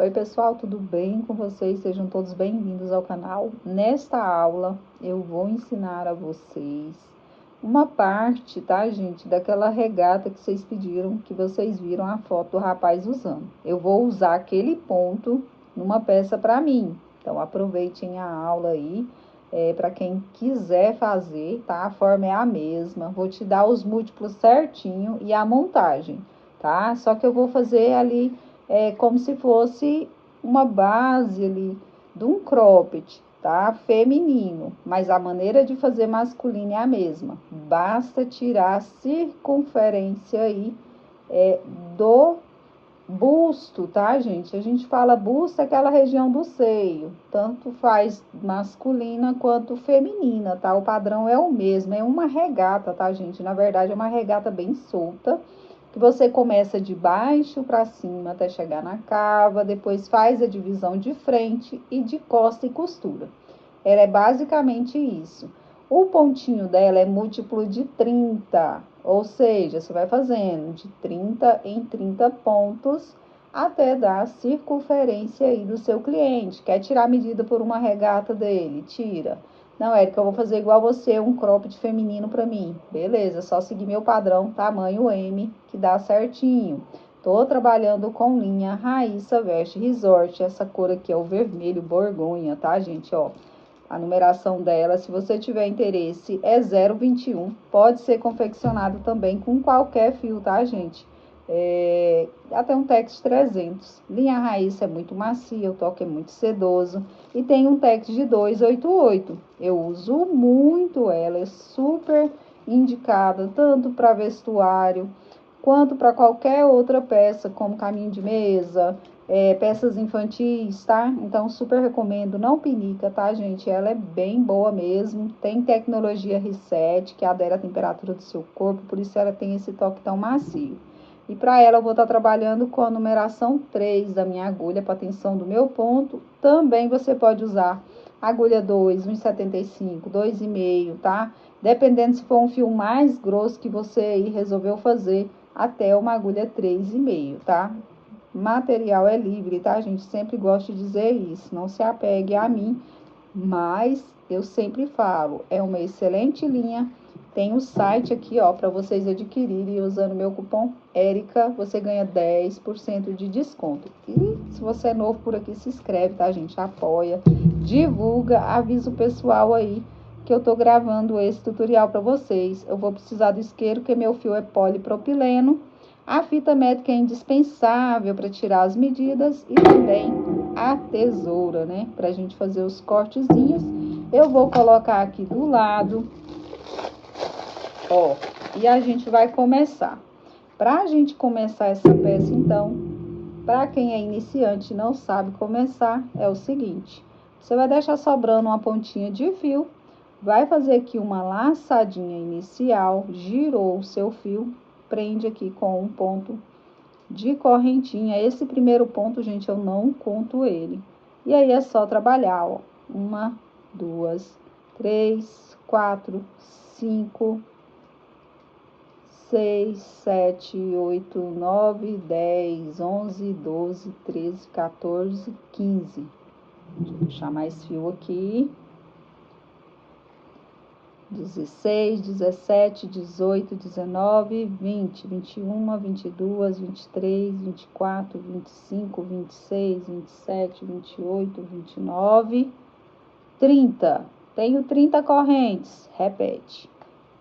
Oi pessoal, tudo bem com vocês? Sejam todos bem-vindos ao canal. Nesta aula eu vou ensinar a vocês uma parte, tá gente, daquela regata que vocês pediram, que vocês viram a foto do rapaz usando. Eu vou usar aquele ponto numa peça para mim, então aproveitem a aula aí. Para quem quiser fazer, tá? A forma é a mesma, vou te dar os múltiplos certinho e a montagem, tá? Só que eu vou fazer ali como se fosse uma base ali de um cropped, tá? Feminino, mas a maneira de fazer masculino é a mesma. Basta tirar a circunferência aí do busto, tá, gente? A gente fala busto, é aquela região do seio, tanto faz masculina quanto feminina, tá? O padrão é o mesmo, é uma regata, tá, gente? Na verdade, é uma regata bem solta, que você começa de baixo para cima até chegar na cava, depois faz a divisão de frente e de costa e costura. Ela é basicamente isso. O pontinho dela é múltiplo de 30, ou seja, você vai fazendo de 30 em 30 pontos até dar a circunferência aí do seu cliente. Quer tirar a medida por uma regata dele? Tira. Não, Érica, eu vou fazer igual você, um cropped feminino para mim. Beleza, só seguir meu padrão, tamanho M, que dá certinho. Tô trabalhando com linha Raíssa Veste Resort. Essa cor aqui é o vermelho borgonha, tá, gente? Ó, a numeração dela, se você tiver interesse, é 021. Pode ser confeccionado também com qualquer fio, tá, gente? Até um Tex 300. Linha raiz é muito macia, o toque é muito sedoso. E tem um Tex de 288. Eu uso muito ela, é super indicada, tanto para vestuário, quanto para qualquer outra peça, como caminho de mesa, peças infantis, tá? Então, super recomendo, não pinica, tá, gente? Ela é bem boa mesmo, tem tecnologia Reset, que adere à temperatura do seu corpo, por isso ela tem esse toque tão macio. E para ela eu vou estar trabalhando com a numeração 3 da minha agulha, para tensão do meu ponto. Também você pode usar agulha 2, 1,75, 2,5, tá? Dependendo se for um fio mais grosso que você aí resolveu fazer, até uma agulha 3,5, tá? Material é livre, tá, gente? Sempre gosto de dizer isso. Não se apegue a mim, mas eu sempre falo, é uma excelente linha. Tem o site aqui, ó, para vocês adquirirem. Usando meu cupom ERICA, você ganha 10% de desconto. E se você é novo por aqui, se inscreve, tá, gente? Apoia, divulga, avisa o pessoal aí que eu tô gravando esse tutorial para vocês. Eu vou precisar do isqueiro, que meu fio é polipropileno. A fita métrica é indispensável para tirar as medidas e também a tesoura, né? Para a gente fazer os cortezinhos. Eu vou colocar aqui do lado, ó, e a gente vai começar. Para a gente começar essa peça, então, para quem é iniciante e não sabe começar, é o seguinte: você vai deixar sobrando uma pontinha de fio, vai fazer aqui uma laçadinha inicial, girou o seu fio, prende aqui com um ponto de correntinha. Esse primeiro ponto, gente, eu não conto ele. E aí é só trabalhar, ó. 1, 2, 3, 4, 5, 6, 7, 8, 9, 10, 11, 12, 13, 14, 15. Deixa eu puxar mais fio aqui. 16, 17, 18, 19, 20, 21, 22, 23, 24, 25, 26, 27, 28, 29, 30. Tenho 30 correntes, repete.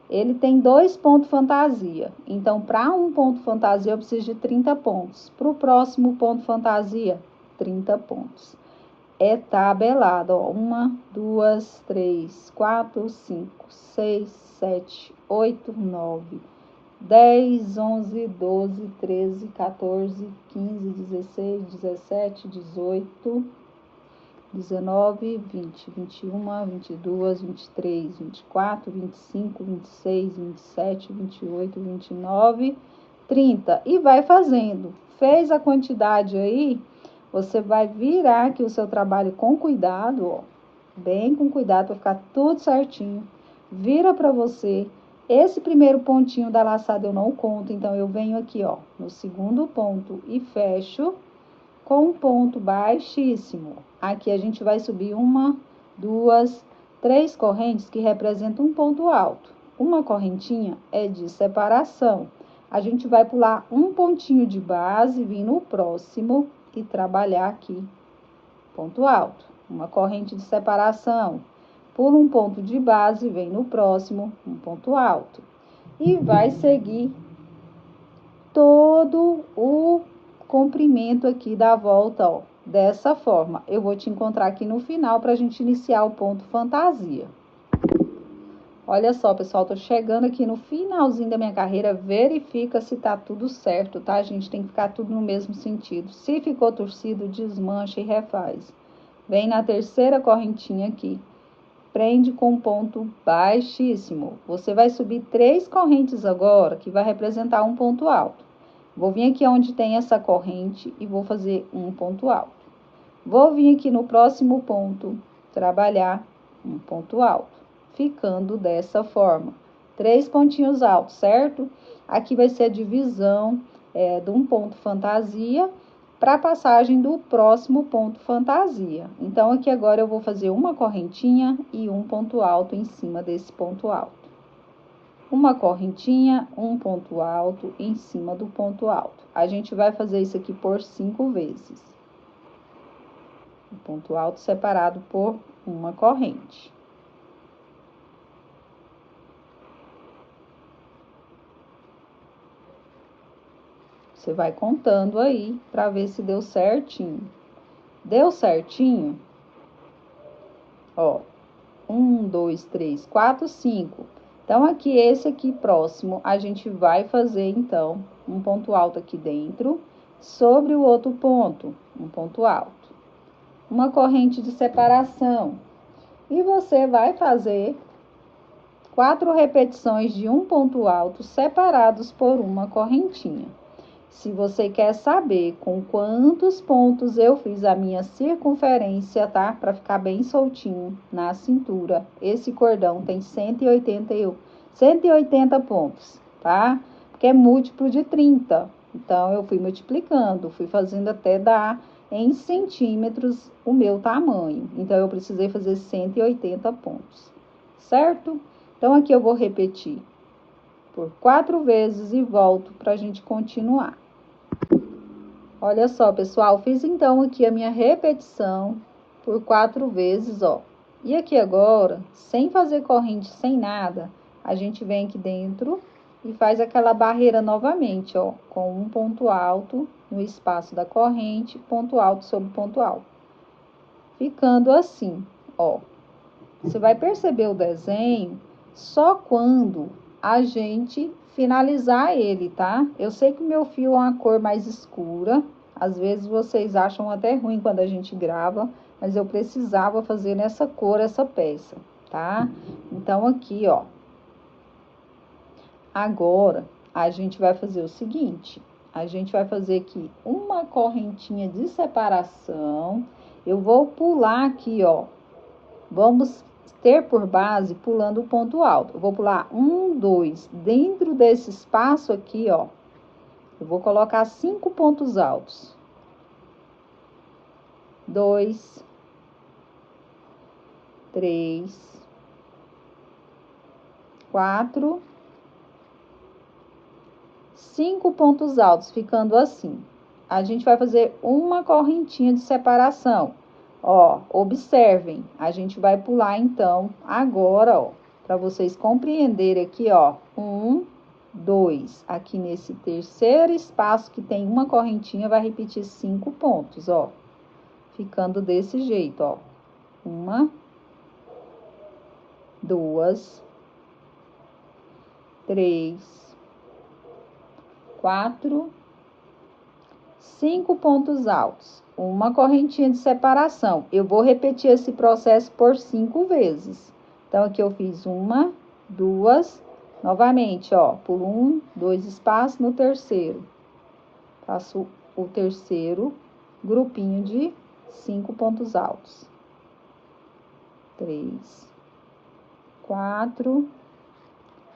Ele tem 2 pontos fantasia, então para um ponto fantasia eu preciso de 30 pontos. Para o próximo ponto fantasia, 30 pontos. É tabelado, ó. 1, 2, 3, 4, 5, 6, 7, 8, 9, 10, 11, 12, 13, 14, 15, 16, 17, 18, 19, 20, 21, 22, 23, 24, 25, 26, 27, 28, 29, 30. E vai fazendo. Fez a quantidade aí, você vai virar aqui o seu trabalho com cuidado, ó. Bem com cuidado para ficar tudo certinho. Vira para você. Esse primeiro pontinho da laçada eu não conto, então eu venho aqui, ó, no segundo ponto e fecho com um ponto baixíssimo. Aqui a gente vai subir uma, duas, três correntes que representam um ponto alto. Uma correntinha é de separação. A gente vai pular um pontinho de base, vir no próximo e trabalhar aqui, ponto alto. Uma corrente de separação. Pula um ponto de base, vem no próximo, um ponto alto. E vai seguir todo o comprimento aqui da volta, ó. Dessa forma, eu vou te encontrar aqui no final para a gente iniciar o ponto fantasia. Olha só, pessoal, tô chegando aqui no finalzinho da minha carreira, verifica se tá tudo certo, tá? A gente tem que ficar tudo no mesmo sentido. Se ficou torcido, desmancha e refaz. Vem na terceira correntinha aqui, prende com um ponto baixíssimo. Você vai subir 3 correntes agora, que vai representar um ponto alto. Vou vir aqui onde tem essa corrente e vou fazer um ponto alto. Vou vir aqui no próximo ponto, trabalhar um ponto alto, ficando dessa forma. 3 pontinhos altos, certo? Aqui vai ser a divisão de um ponto fantasia para a passagem do próximo ponto fantasia. Então, aqui agora eu vou fazer uma correntinha e um ponto alto em cima desse ponto alto. Uma correntinha, um ponto alto em cima do ponto alto. A gente vai fazer isso aqui por 5 vezes. Um ponto alto separado por uma corrente. Você vai contando aí para ver se deu certinho. Deu certinho? Ó, 1, 2, 3, 4, 5. Então, aqui, esse aqui próximo, a gente vai fazer, então, um ponto alto aqui dentro, sobre o outro ponto, um ponto alto. Uma corrente de separação. E você vai fazer 4 repetições de um ponto alto separados por uma correntinha. Se você quer saber com quantos pontos eu fiz a minha circunferência, tá? Para ficar bem soltinho na cintura. Esse cordão tem 180 pontos, tá? Porque é múltiplo de 30. Então, eu fui multiplicando, fui fazendo até dar em centímetros o meu tamanho. Então, eu precisei fazer 180 pontos, certo? Então, aqui eu vou repetir por 4 vezes e volto para a gente continuar. Olha só, pessoal, fiz então aqui a minha repetição por 4 vezes, ó. E aqui agora, sem fazer corrente, sem nada, a gente vem aqui dentro e faz aquela barreira novamente, ó, com um ponto alto no espaço da corrente, ponto alto sobre ponto alto. Ficando assim, ó. Você vai perceber o desenho só quando a gente finalizar ele, tá? Eu sei que o meu fio é uma cor mais escura, às vezes vocês acham até ruim quando a gente grava, mas eu precisava fazer nessa cor essa peça, tá? Então, aqui, ó. Agora, a gente vai fazer o seguinte, a gente vai fazer aqui uma correntinha de separação, eu vou pular aqui, ó, vamos ter por base pulando o ponto alto. Eu vou pular 1, 2, dentro desse espaço aqui, ó, eu vou colocar 5 pontos altos. 2, 3, 4, 5 pontos altos, ficando assim. A gente vai fazer uma correntinha de separação. Ó, observem, a gente vai pular então agora, ó, para vocês compreenderem aqui, ó, 1, 2, aqui nesse terceiro espaço que tem uma correntinha, vai repetir 5 pontos, ó, ficando desse jeito, ó, 1, 2, 3, 4, 5 pontos altos, uma correntinha de separação. Eu vou repetir esse processo por 5 vezes. Então, aqui eu fiz 1, 2, novamente, ó, pulo 1, 2 espaços no terceiro. Faço o terceiro grupinho de 5 pontos altos. 3, 4,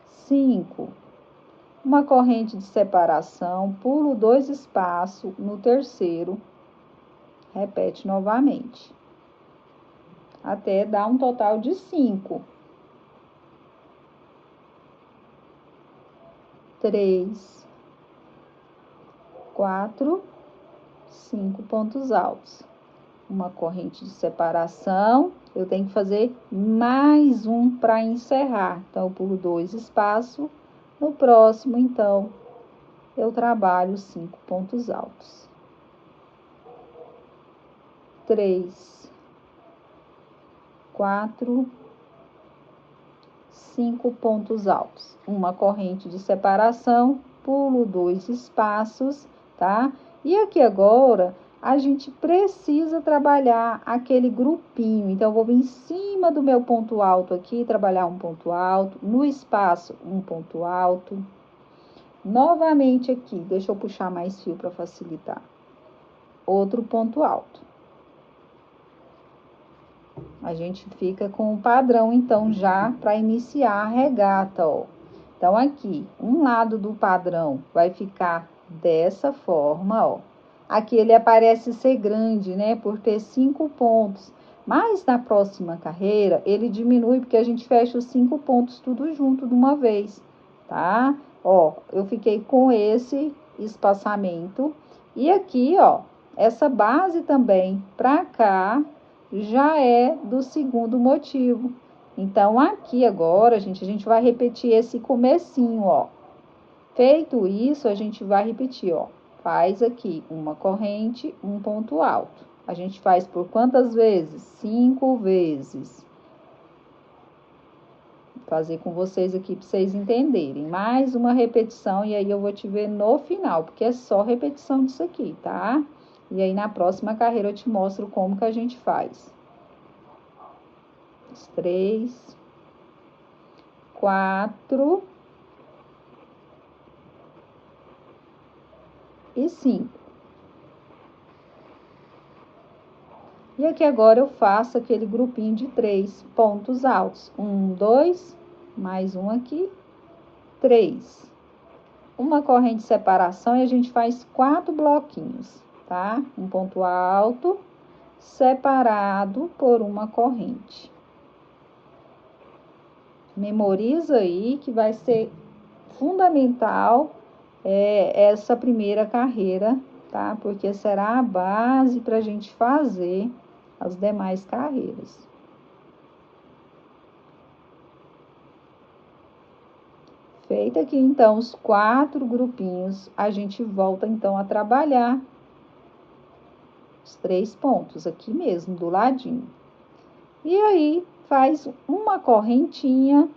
5. Uma corrente de separação, pulo 2 espaços no terceiro, repete novamente, até dar um total de 5. 3, 4, 5 pontos altos. Uma corrente de separação, eu tenho que fazer mais um para encerrar. Então, eu pulo 2 espaços. No próximo, então, eu trabalho 5 pontos altos. 3, 4, 5 pontos altos. Uma corrente de separação, pulo 2 espaços, tá? E aqui agora, a gente precisa trabalhar aquele grupinho. Então, eu vou vir em cima do meu ponto alto aqui, trabalhar um ponto alto. No espaço, um ponto alto. Novamente aqui, deixa eu puxar mais fio para facilitar. Outro ponto alto. A gente fica com o padrão, então, já para iniciar a regata, ó. Então, aqui, um lado do padrão vai ficar dessa forma, ó. Aqui ele parece ser grande, né, por ter 5 pontos. Mas na próxima carreira, ele diminui, porque a gente fecha os 5 pontos tudo junto de uma vez, tá? Ó, eu fiquei com esse espaçamento. E aqui, ó, essa base também pra cá já é do segundo motivo. Então, aqui agora, gente, a gente vai repetir esse comecinho, ó. Feito isso, a gente vai repetir, ó. Faz aqui uma corrente, um ponto alto. A gente faz por quantas vezes? 5 vezes. Vou fazer com vocês aqui para vocês entenderem. Mais uma repetição e aí eu vou te ver no final, porque é só repetição disso aqui, tá? E aí na próxima carreira eu te mostro como que a gente faz. 3, 4 e 5. E aqui agora eu faço aquele grupinho de 3 pontos altos. 1, 2, mais um aqui, 3. Uma corrente de separação e a gente faz 4 bloquinhos, tá? Um ponto alto, separado por uma corrente. Memoriza aí que vai ser fundamental essa primeira carreira, tá? Porque será a base para a gente fazer as demais carreiras. Feito aqui, então, os 4 grupinhos, a gente volta, então, a trabalhar os 3 pontos aqui mesmo, do ladinho. E aí, faz uma correntinha,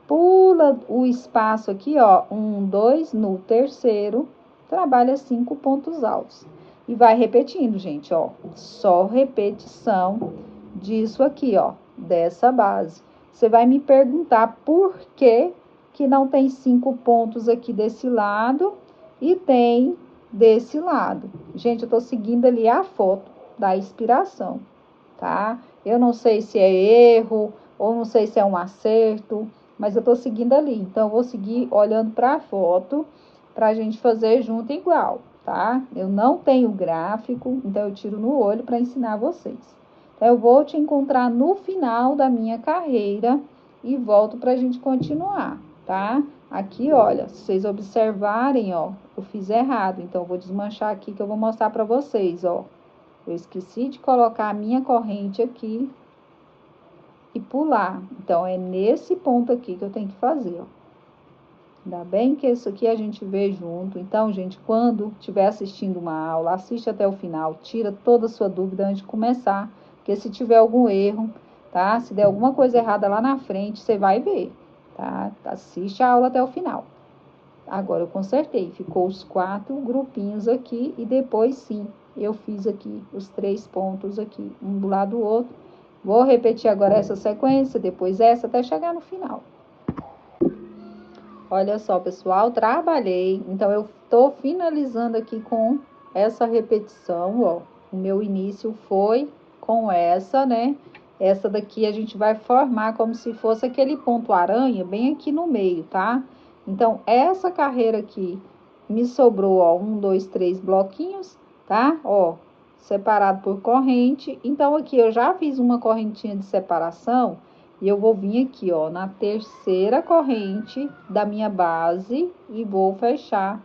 pula o espaço aqui, ó, 1, 2, no terceiro, trabalha 5 pontos altos. E vai repetindo, gente, ó, só repetição disso aqui, ó, dessa base. Você vai me perguntar por que que não tem 5 pontos aqui desse lado e tem desse lado. Gente, eu tô seguindo ali a foto da inspiração, tá? Eu não sei se é erro ou não sei se é um acerto, mas eu tô seguindo ali. Então, eu vou seguir olhando para a foto pra gente fazer junto igual, tá? Eu não tenho gráfico, então eu tiro no olho para ensinar vocês. Então, eu vou te encontrar no final da minha carreira e volto pra gente continuar, tá? Aqui, olha, se vocês observarem, ó, eu fiz errado, então eu vou desmanchar aqui que eu vou mostrar pra vocês, ó. Eu esqueci de colocar a minha corrente aqui e pular. Então, é nesse ponto aqui que eu tenho que fazer, ó. Ainda bem que isso aqui a gente vê junto. Então, gente, quando estiver assistindo uma aula, assiste até o final, tira toda a sua dúvida antes de começar. Porque se tiver algum erro, tá? Se der alguma coisa errada lá na frente, você vai ver, tá? Assiste a aula até o final. Agora, eu consertei. Ficou os 4 grupinhos aqui e depois, sim, eu fiz aqui os 3 pontos aqui, um do lado do outro. Vou repetir agora essa sequência, depois essa, até chegar no final. Olha só, pessoal, trabalhei. Então, eu tô finalizando aqui com essa repetição, ó. O meu início foi com essa, né? Essa daqui a gente vai formar como se fosse aquele ponto aranha bem aqui no meio, tá? Então, essa carreira aqui me sobrou, ó, 1, 2, 3 bloquinhos, tá? Ó, separado por corrente. Então, aqui eu já fiz uma correntinha de separação e eu vou vir aqui, ó, na terceira corrente da minha base e vou fechar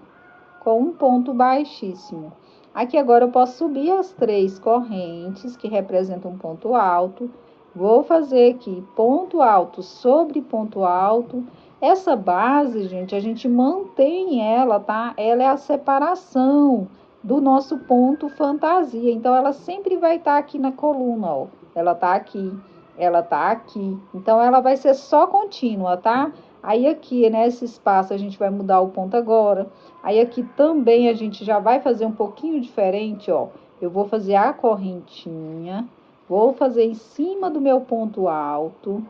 com um ponto baixíssimo. Aqui agora eu posso subir as 3 correntes que representam um ponto alto. Vou fazer aqui ponto alto sobre ponto alto. Essa base, gente, a gente mantém ela, tá? Ela é a separação do nosso ponto fantasia. Então, ela sempre vai estar aqui na coluna, ó. Ela tá aqui, ela tá aqui. Então, ela vai ser só contínua, tá? Aí, aqui, nesse espaço, a gente vai mudar o ponto agora. Aí, aqui também a gente já vai fazer um pouquinho diferente, ó. Eu vou fazer a correntinha, vou fazer em cima do meu ponto alto,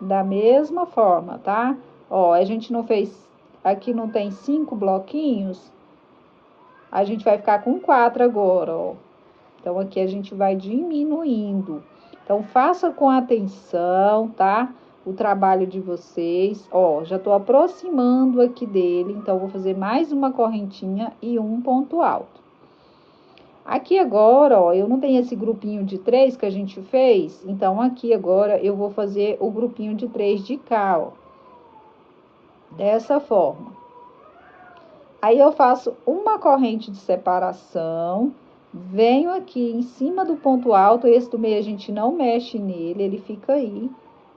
da mesma forma, tá? Ó, a gente não fez, aqui não tem 5 bloquinhos, a gente vai ficar com 4 agora, ó. Então, aqui a gente vai diminuindo. Então, faça com atenção, tá? O trabalho de vocês. Ó, já tô aproximando aqui dele, então, vou fazer mais uma correntinha e um ponto alto. Aqui agora, ó, eu não tenho esse grupinho de 3 que a gente fez, então, aqui agora eu vou fazer o grupinho de 3 de cá, ó. Dessa forma. Aí, eu faço uma corrente de separação, venho aqui em cima do ponto alto, esse do meio a gente não mexe nele, ele fica aí.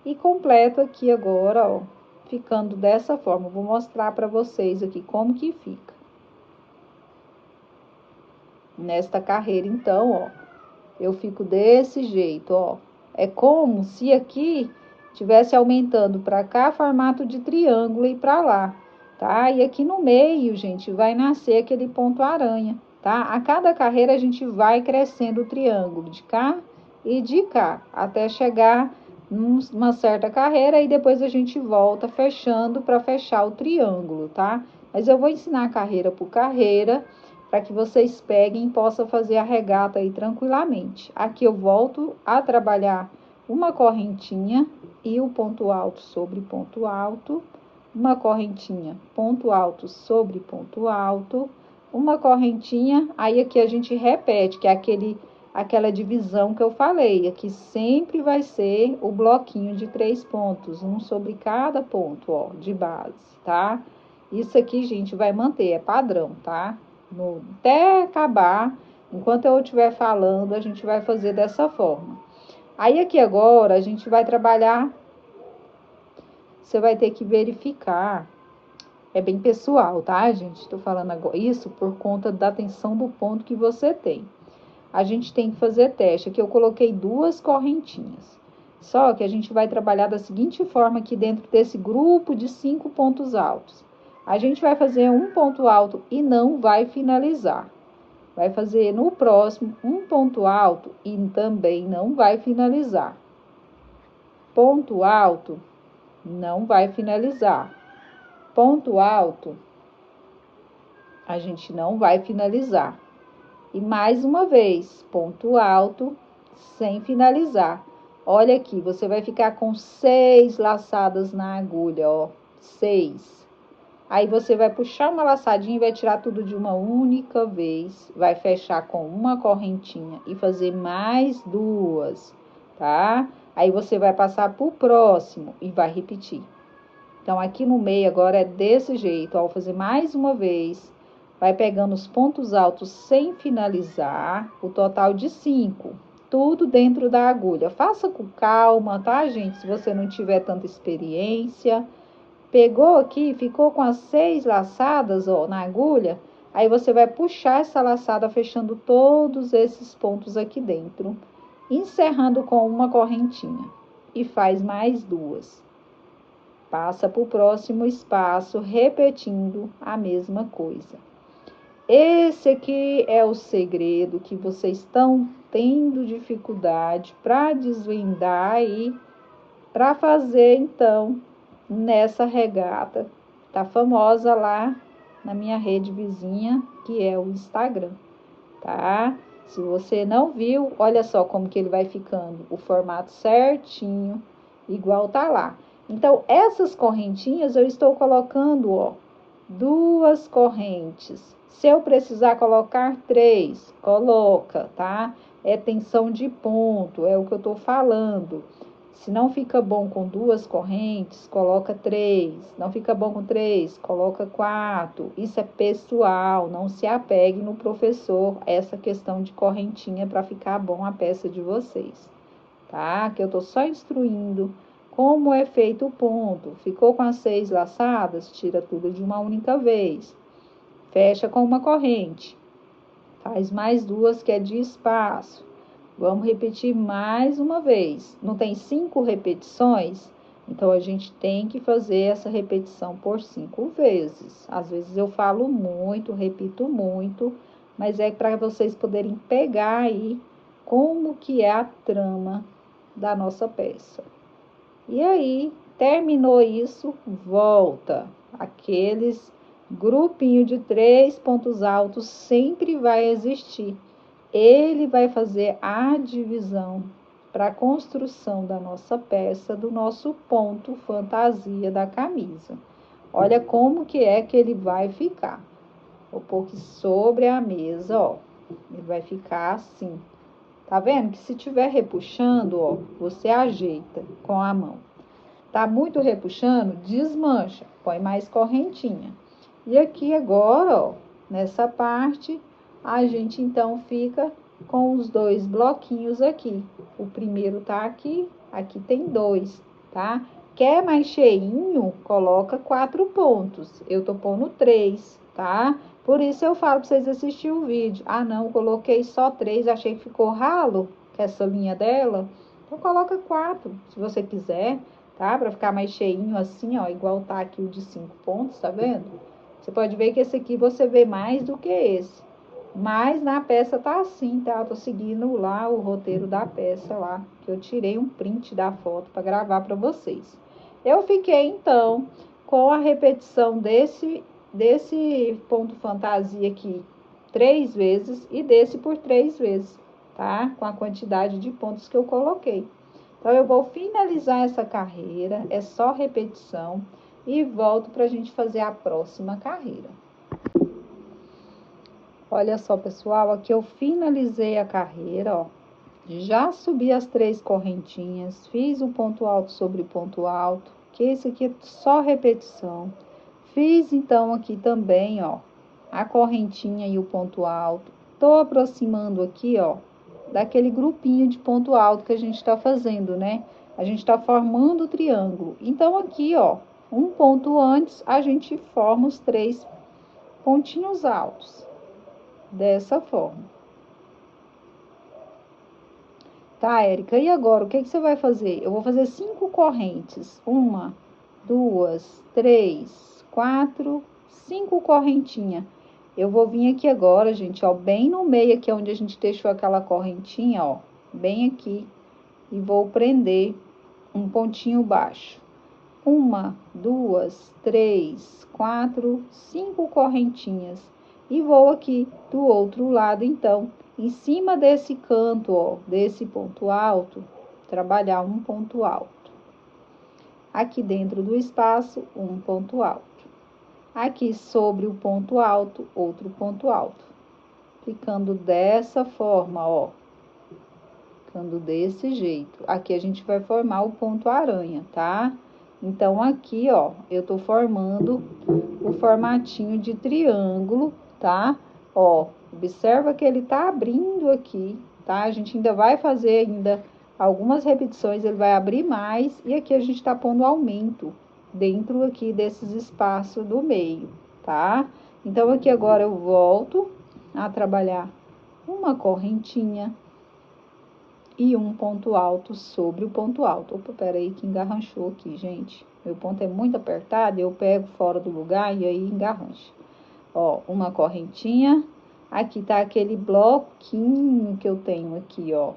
E completo aqui agora, ó, ficando dessa forma. Vou mostrar pra vocês aqui como que fica. Nesta carreira, então, ó, eu fico desse jeito, ó. É como se aqui tivesse aumentando pra cá, formato de triângulo e pra lá, tá? E aqui no meio, gente, vai nascer aquele ponto aranha, tá? A cada carreira a gente vai crescendo o triângulo de cá e de cá, até chegar numa certa carreira e depois a gente volta fechando para fechar o triângulo, tá? Mas eu vou ensinar carreira por carreira para que vocês peguem e possam fazer a regata aí tranquilamente. Aqui eu volto a trabalhar uma correntinha e o ponto alto sobre ponto alto, uma correntinha, ponto alto sobre ponto alto, uma correntinha, aí aqui a gente repete, que é aquela divisão que eu falei, aqui sempre vai ser o bloquinho de 3 pontos, um sobre cada ponto, ó, de base, tá? Isso aqui, gente, vai manter, é padrão, tá? Até acabar, enquanto eu estiver falando, a gente vai fazer dessa forma. Aí, aqui agora, a gente vai trabalhar, você vai ter que verificar, é bem pessoal, tá, gente? Tô falando agora isso por conta da tensão do ponto que você tem. A gente tem que fazer teste, aqui eu coloquei 2 correntinhas. Só que a gente vai trabalhar da seguinte forma aqui dentro desse grupo de 5 pontos altos. A gente vai fazer um ponto alto e não vai finalizar. Vai fazer no próximo um ponto alto e também não vai finalizar. Ponto alto, não vai finalizar. Ponto alto, a gente não vai finalizar. E mais uma vez, ponto alto, sem finalizar. Olha aqui, você vai ficar com 6 laçadas na agulha, ó. 6. Aí, você vai puxar uma laçadinha e vai tirar tudo de uma única vez. Vai fechar com uma correntinha e fazer mais 2, tá? Aí, você vai passar pro próximo e vai repetir. Então, aqui no meio agora é desse jeito, ó. Vou fazer mais uma vez. Vai pegando os pontos altos sem finalizar, o total de 5. Tudo dentro da agulha. Faça com calma, tá, gente? Se você não tiver tanta experiência. Pegou aqui, ficou com as 6 laçadas, ó, na agulha. Aí, você vai puxar essa laçada, fechando todos esses pontos aqui dentro. Encerrando com uma correntinha. E faz mais 2. Passa para o próximo espaço, repetindo a mesma coisa. Esse aqui é o segredo que vocês estão tendo dificuldade para desvendar aí, para fazer, então, nessa regata. Tá famosa lá na minha rede vizinha, que é o Instagram, tá? Se você não viu, olha só como que ele vai ficando, o formato certinho, igual tá lá. Então, essas correntinhas eu estou colocando, ó, 2 correntes Se eu precisar colocar 3, coloca, tá? É tensão de ponto, é o que eu tô falando. Se não fica bom com 2 correntes, coloca 3. Não fica bom com 3, coloca 4. Isso é pessoal, não se apegue no professor, essa questão de correntinha para ficar bom a peça de vocês, tá? Que eu tô só instruindo como é feito o ponto. Ficou com as 6 laçadas? Tira tudo de uma única vez. Fecha com uma corrente. Faz mais 2 que é de espaço. Vamos repetir mais uma vez. Não tem 5 repetições? Então, a gente tem que fazer essa repetição por 5 vezes. Às vezes eu falo muito, repito muito, mas é para vocês poderem pegar aí como que é a trama da nossa peça. E aí, terminou isso, volta. Aqueles grupinho de 3 pontos altos sempre vai existir. Ele vai fazer a divisão para a construção da nossa peça, do nosso ponto fantasia da camisa. Olha como que é que ele vai ficar. Vou pôr aqui sobre a mesa, ó. Ele vai ficar assim. Tá vendo que se tiver repuxando, ó, você ajeita com a mão. Tá muito repuxando, desmancha, põe mais correntinha. E aqui agora, ó, nessa parte, a gente então fica com os 2 bloquinhos aqui. O primeiro tá aqui, aqui tem 2, tá? Quer mais cheinho? Coloca 4 pontos. Eu tô pondo 3, tá? Por isso eu falo pra vocês assistirem o vídeo. Ah, não, coloquei só 3, achei que ficou ralo, que essa linha dela. Então, coloca 4, se você quiser, tá? Pra ficar mais cheinho assim, ó, igual tá aqui o de 5 pontos, tá vendo? Você pode ver que esse aqui você vê mais do que esse. Mas na peça tá assim, tá? Eu tô seguindo lá o roteiro da peça lá, que eu tirei um print da foto para gravar para vocês. Eu fiquei, então, com a repetição desse ponto fantasia aqui 3 vezes e desse por 3 vezes, tá? Com a quantidade de pontos que eu coloquei. Então, eu vou finalizar essa carreira, é só repetição, e volto para a gente fazer a próxima carreira. Olha só, pessoal, aqui eu finalizei a carreira, ó. Já subi as 3 correntinhas, fiz o ponto alto sobre ponto alto, que esse aqui é só repetição. Fiz, então, aqui também, ó, a correntinha e o ponto alto. Tô aproximando aqui, ó, daquele grupinho de ponto alto que a gente tá fazendo, né? A gente tá formando o triângulo. Então, aqui, ó, um ponto antes, a gente forma os 3 pontinhos altos. Dessa forma. Tá, Érica? E agora, o que você vai fazer? Eu vou fazer 5 correntes. 1, 2, 3, 4, 5 correntinhas. Eu vou vir aqui agora, gente, ó, bem no meio aqui, onde a gente deixou aquela correntinha, ó. Bem aqui. E vou prender um pontinho baixo. 1, 2, 3, 4, 5 correntinhas. E vou aqui do outro lado, então, em cima desse canto, ó, desse ponto alto, trabalhar um ponto alto. Aqui dentro do espaço, um ponto alto. Aqui sobre o ponto alto, outro ponto alto. Ficando dessa forma, ó. Ficando desse jeito. Aqui a gente vai formar o ponto aranha, tá? Então, aqui, ó, eu tô formando o formatinho de triângulo, tá? Ó, observa que ele tá abrindo aqui, tá? A gente ainda vai fazer ainda algumas repetições, ele vai abrir mais, e aqui a gente tá pondo aumento dentro aqui desses espaços do meio, tá? Então, aqui agora eu volto a trabalhar uma correntinha e um ponto alto sobre o ponto alto. Opa, peraí que engarranchou aqui, gente. Meu ponto é muito apertado, eu pego fora do lugar e aí engarrancha. Ó, uma correntinha. Aqui tá aquele bloquinho que eu tenho aqui, ó,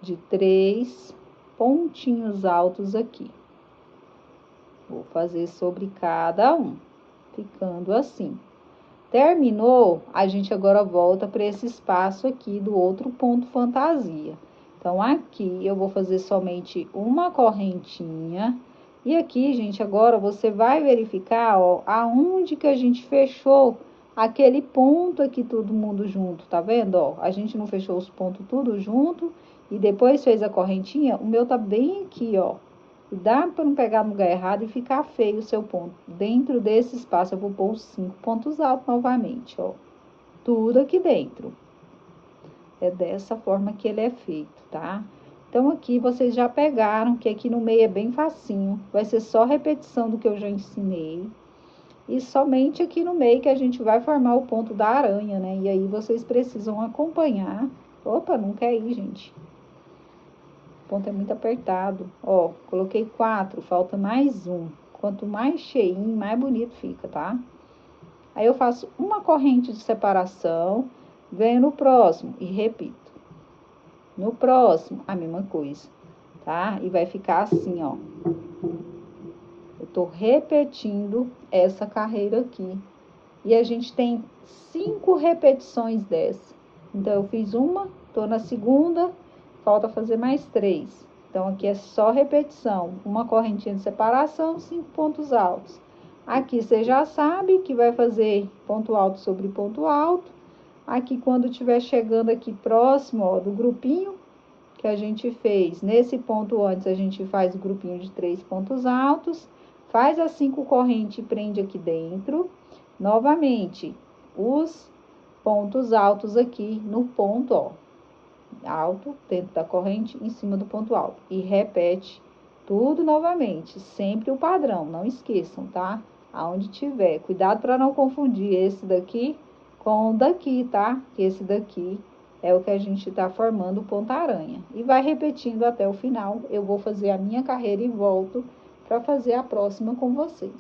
de 3 pontinhos altos aqui. Vou fazer sobre cada um, ficando assim. Terminou, a gente agora volta para esse espaço aqui do outro ponto fantasia. Então, aqui eu vou fazer somente uma correntinha. E aqui, gente, agora você vai verificar, ó, aonde que a gente fechou aquele ponto aqui todo mundo junto, tá vendo, ó? A gente não fechou os pontos tudo junto e depois fez a correntinha, o meu tá bem aqui, ó. Dá para não pegar no lugar errado e ficar feio o seu ponto. Dentro desse espaço eu vou pôr os 5 pontos altos novamente, ó. Tudo aqui dentro. É dessa forma que ele é feito, tá? Então, aqui vocês já pegaram que aqui no meio é bem facinho. Vai ser só repetição do que eu já ensinei. E somente aqui no meio que a gente vai formar o ponto da aranha, né? E aí vocês precisam acompanhar. Opa, não quer ir, gente. O ponto é muito apertado. Ó, coloquei 4, falta mais um. Quanto mais cheinho, mais bonito fica, tá? Aí eu faço uma corrente de separação, venho no próximo e repito. No próximo, a mesma coisa, tá? E vai ficar assim, ó. Eu tô repetindo essa carreira aqui. E a gente tem 5 repetições dessa. Então, eu fiz uma, tô na segunda, falta fazer mais 3. Então, aqui é só repetição. Uma correntinha de separação, 5 pontos altos. Aqui, você já sabe que vai fazer ponto alto sobre ponto alto. Aqui, quando estiver chegando aqui próximo, ó, do grupinho que a gente fez, nesse ponto antes, a gente faz o grupinho de 3 pontos altos. Faz as 5 correntes e prende aqui dentro. Novamente, os pontos altos aqui no ponto, ó, alto, dentro da corrente, em cima do ponto alto. E repete tudo novamente, sempre o padrão, não esqueçam, tá? Aonde tiver, cuidado para não confundir esse daqui com o daqui, tá? Que esse daqui é o que a gente tá formando o ponto-aranha. E vai repetindo até o final. Eu vou fazer a minha carreira e volto para fazer a próxima com vocês.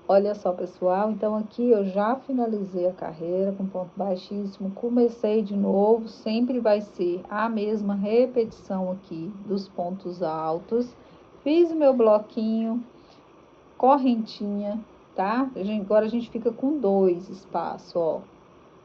Olha só, pessoal, então aqui eu já finalizei a carreira com ponto baixíssimo, comecei de novo, sempre vai ser a mesma repetição aqui dos pontos altos. Fiz o meu bloquinho, correntinha, tá? Agora a gente fica com 2 espaços, ó.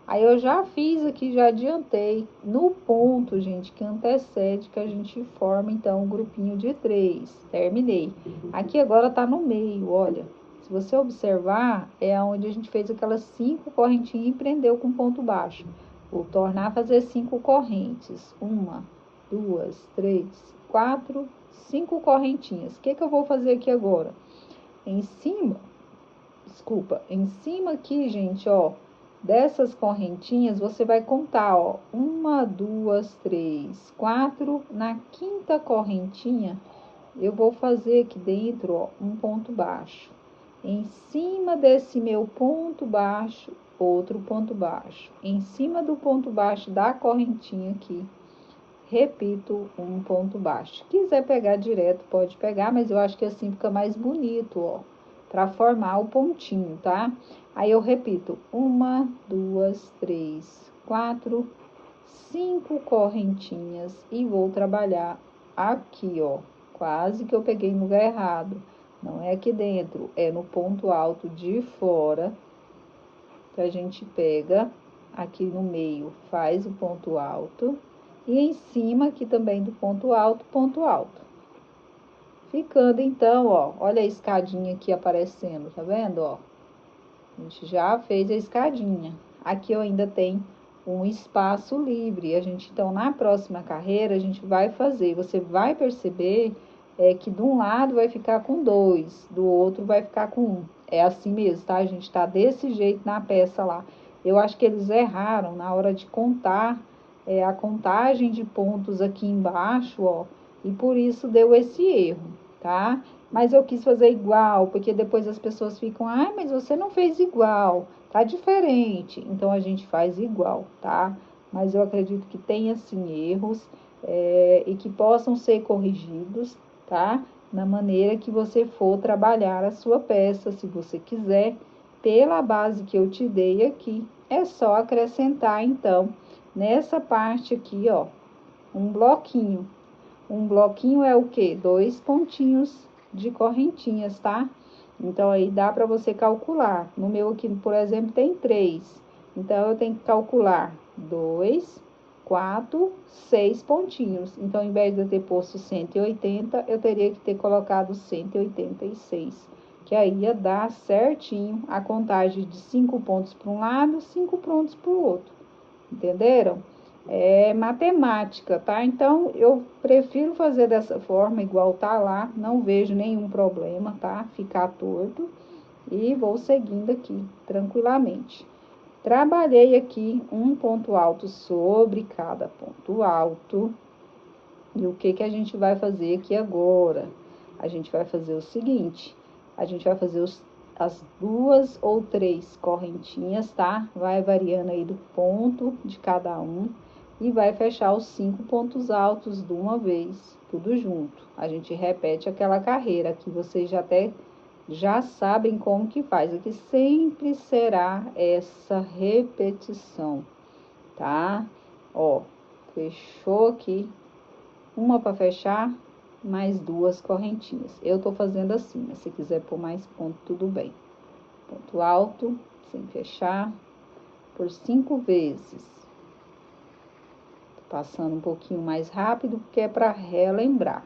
Aí eu já fiz aqui, já adiantei no ponto, gente, que antecede, que a gente forma, então, um grupinho de 3. Terminei. Aqui agora tá no meio, olha. Se você observar, é onde a gente fez aquelas 5 correntinhas e prendeu com ponto baixo. Vou tornar a fazer 5 correntes. 1, 2, 3, 4, 5 correntinhas. O que que eu vou fazer aqui agora? Em cima aqui, gente, ó, dessas correntinhas, você vai contar, ó, 1, 2, 3, 4. Na quinta correntinha, eu vou fazer aqui dentro, ó, um ponto baixo. Em cima desse meu ponto baixo, outro ponto baixo. Em cima do ponto baixo da correntinha aqui, repito um ponto baixo. Se quiser pegar direto, pode pegar, mas eu acho que assim fica mais bonito, ó, para formar o pontinho, tá? Aí eu repito, 1, 2, 3, 4, 5 correntinhas e vou trabalhar aqui, ó. Quase que eu peguei no lugar errado. Não é aqui dentro, é no ponto alto de fora, que a gente pega aqui no meio, faz o ponto alto, e em cima aqui também do ponto alto, ponto alto. Ficando então, ó, olha a escadinha aqui aparecendo, tá vendo, ó? A gente já fez a escadinha. Aqui eu ainda tenho um espaço livre. A gente, então, na próxima carreira, a gente vai fazer. Você vai perceber que de um lado vai ficar com 2, do outro vai ficar com 1. É assim mesmo, tá? A gente tá desse jeito na peça lá. Eu acho que eles erraram na hora de contar a contagem de pontos aqui embaixo, ó. E por isso deu esse erro, tá? Mas eu quis fazer igual, porque depois as pessoas ficam, ah, mas você não fez igual, tá diferente. Então, a gente faz igual, tá? Mas eu acredito que tenha, sim, erros e que possam ser corrigidos, tá? Na maneira que você for trabalhar a sua peça, se você quiser, pela base que eu te dei aqui, é só acrescentar, então, nessa parte aqui, ó, um bloquinho. Um bloquinho é o quê? 2 pontinhos de correntinhas, tá? Então, aí dá para você calcular. No meu aqui, por exemplo, tem 3. Então, eu tenho que calcular 2, 4, 6 pontinhos. Então, em vez de eu ter posto 180, eu teria que ter colocado 186, que aí ia dar certinho a contagem de 5 pontos para um lado, 5 pontos para o outro, entenderam? É matemática, tá? Então, eu prefiro fazer dessa forma, igual tá lá, não vejo nenhum problema, tá? Ficar torto, e vou seguindo aqui, tranquilamente. Trabalhei aqui um ponto alto sobre cada ponto alto. E o que que a gente vai fazer aqui agora? A gente vai fazer o seguinte, a gente vai fazer as 2 ou 3 correntinhas, tá? Vai variando aí do ponto de cada um e vai fechar os 5 pontos altos de uma vez, tudo junto. A gente repete aquela carreira que vocês já sabem como que faz. Aqui sempre será essa repetição, tá? Ó, fechou aqui. Uma para fechar, mais 2 correntinhas. Eu tô fazendo assim, mas se quiser pôr mais ponto, tudo bem. Ponto alto, sem fechar, por 5 vezes. Tô passando um pouquinho mais rápido, porque é para relembrar.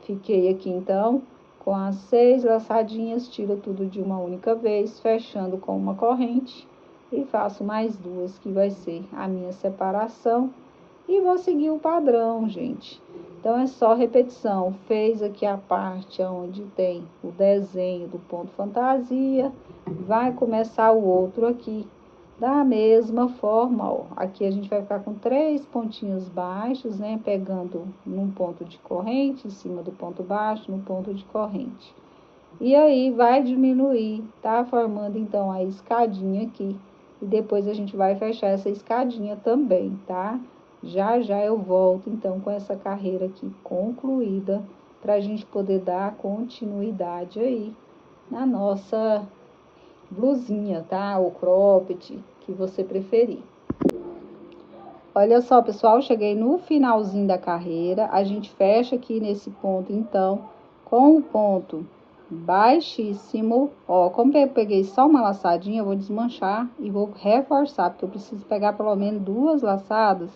Fiquei aqui, então, com as 6 laçadinhas, tiro tudo de uma única vez, fechando com uma corrente. E faço mais 2, que vai ser a minha separação. E vou seguir o padrão, gente. Então, é só repetição. Fez aqui a parte onde tem o desenho do ponto fantasia. Vai começar o outro aqui. Da mesma forma, ó. Aqui a gente vai ficar com 3 pontinhos baixos, né? Pegando num ponto de corrente, em cima do ponto baixo, no ponto de corrente. E aí, vai diminuir, tá? Formando, então, a escadinha aqui. E depois a gente vai fechar essa escadinha também, tá? Já já eu volto, então, com essa carreira aqui concluída, pra gente poder dar continuidade aí na nossa blusinha, tá? Ou cropped, que você preferir. Olha só, pessoal, cheguei no finalzinho da carreira. A gente fecha aqui nesse ponto, então, com o ponto baixíssimo. Ó, como eu peguei só uma laçadinha, eu vou desmanchar e vou reforçar, porque eu preciso pegar pelo menos 2 laçadas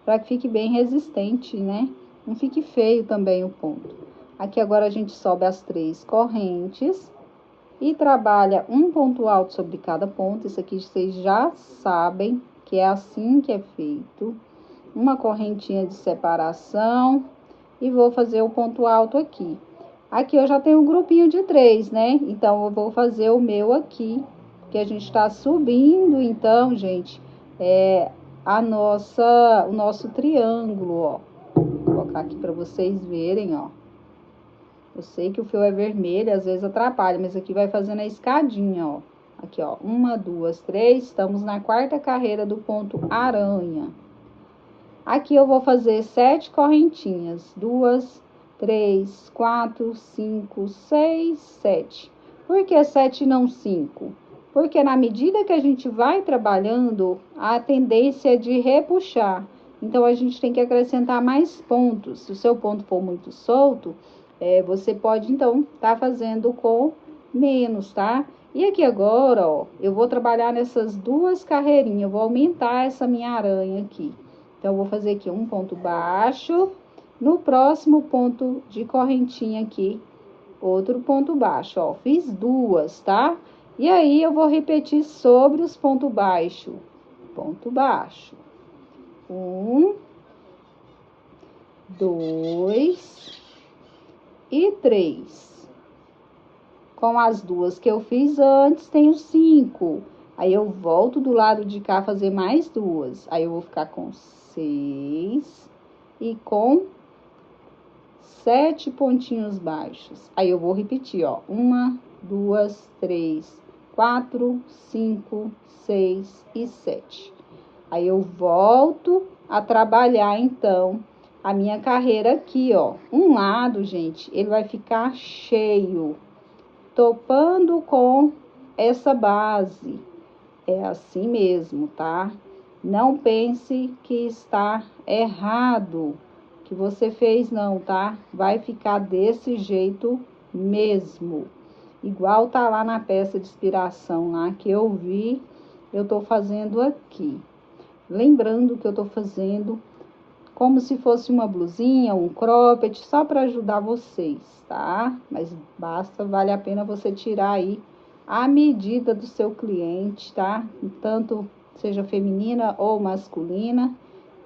para que fique bem resistente, né? Não fique feio também o ponto. Aqui agora a gente sobe as 3 correntes e trabalha um ponto alto sobre cada ponto. Isso aqui vocês já sabem que é assim que é feito. Uma correntinha de separação e vou fazer o ponto alto aqui. Aqui eu já tenho um grupinho de 3, né? Então, eu vou fazer o meu aqui, que a gente tá subindo, então, gente, o nosso triângulo, ó. Vou colocar aqui para vocês verem, ó. Eu sei que o fio é vermelho, às vezes atrapalha, mas aqui vai fazendo a escadinha, ó. Aqui, ó, 1, 2, 3, estamos na 4ª carreira do ponto aranha. Aqui eu vou fazer 7 correntinhas, 2, 3, 4, 5, 6, 7. Por que 7 e não 5? Porque na medida que a gente vai trabalhando, a tendência é de repuxar. Então, a gente tem que acrescentar mais pontos. Se o seu ponto for muito solto, você pode, então, tá fazendo com menos, tá? E aqui agora, ó, eu vou trabalhar nessas 2 carreirinhas. Eu vou aumentar essa minha aranha aqui. Então, eu vou fazer aqui um ponto baixo. No próximo ponto de correntinha aqui, outro ponto baixo, ó. Fiz 2, tá? E aí, eu vou repetir sobre os pontos baixos. Ponto baixo. 1, 2 e 3. Com as 2 que eu fiz antes, tenho 5. Aí, eu volto do lado de cá fazer mais 2. Aí, eu vou ficar com 6 e com 7 pontinhos baixos. Aí, eu vou repetir, ó. 1, 2, 3, 4, 5, 6 e 7. Aí, eu volto a trabalhar, então, a minha carreira aqui, ó. Um lado, gente, ele vai ficar cheio, topando com essa base. É assim mesmo, tá? Não pense que está errado, que você fez não, tá? Vai ficar desse jeito mesmo. Igual tá lá na peça de inspiração lá que eu vi, eu tô fazendo aqui. Lembrando que eu tô fazendo como se fosse uma blusinha, um cropped, só para ajudar vocês, tá? Mas vale a pena você tirar aí a medida do seu cliente, tá? Tanto seja feminina ou masculina,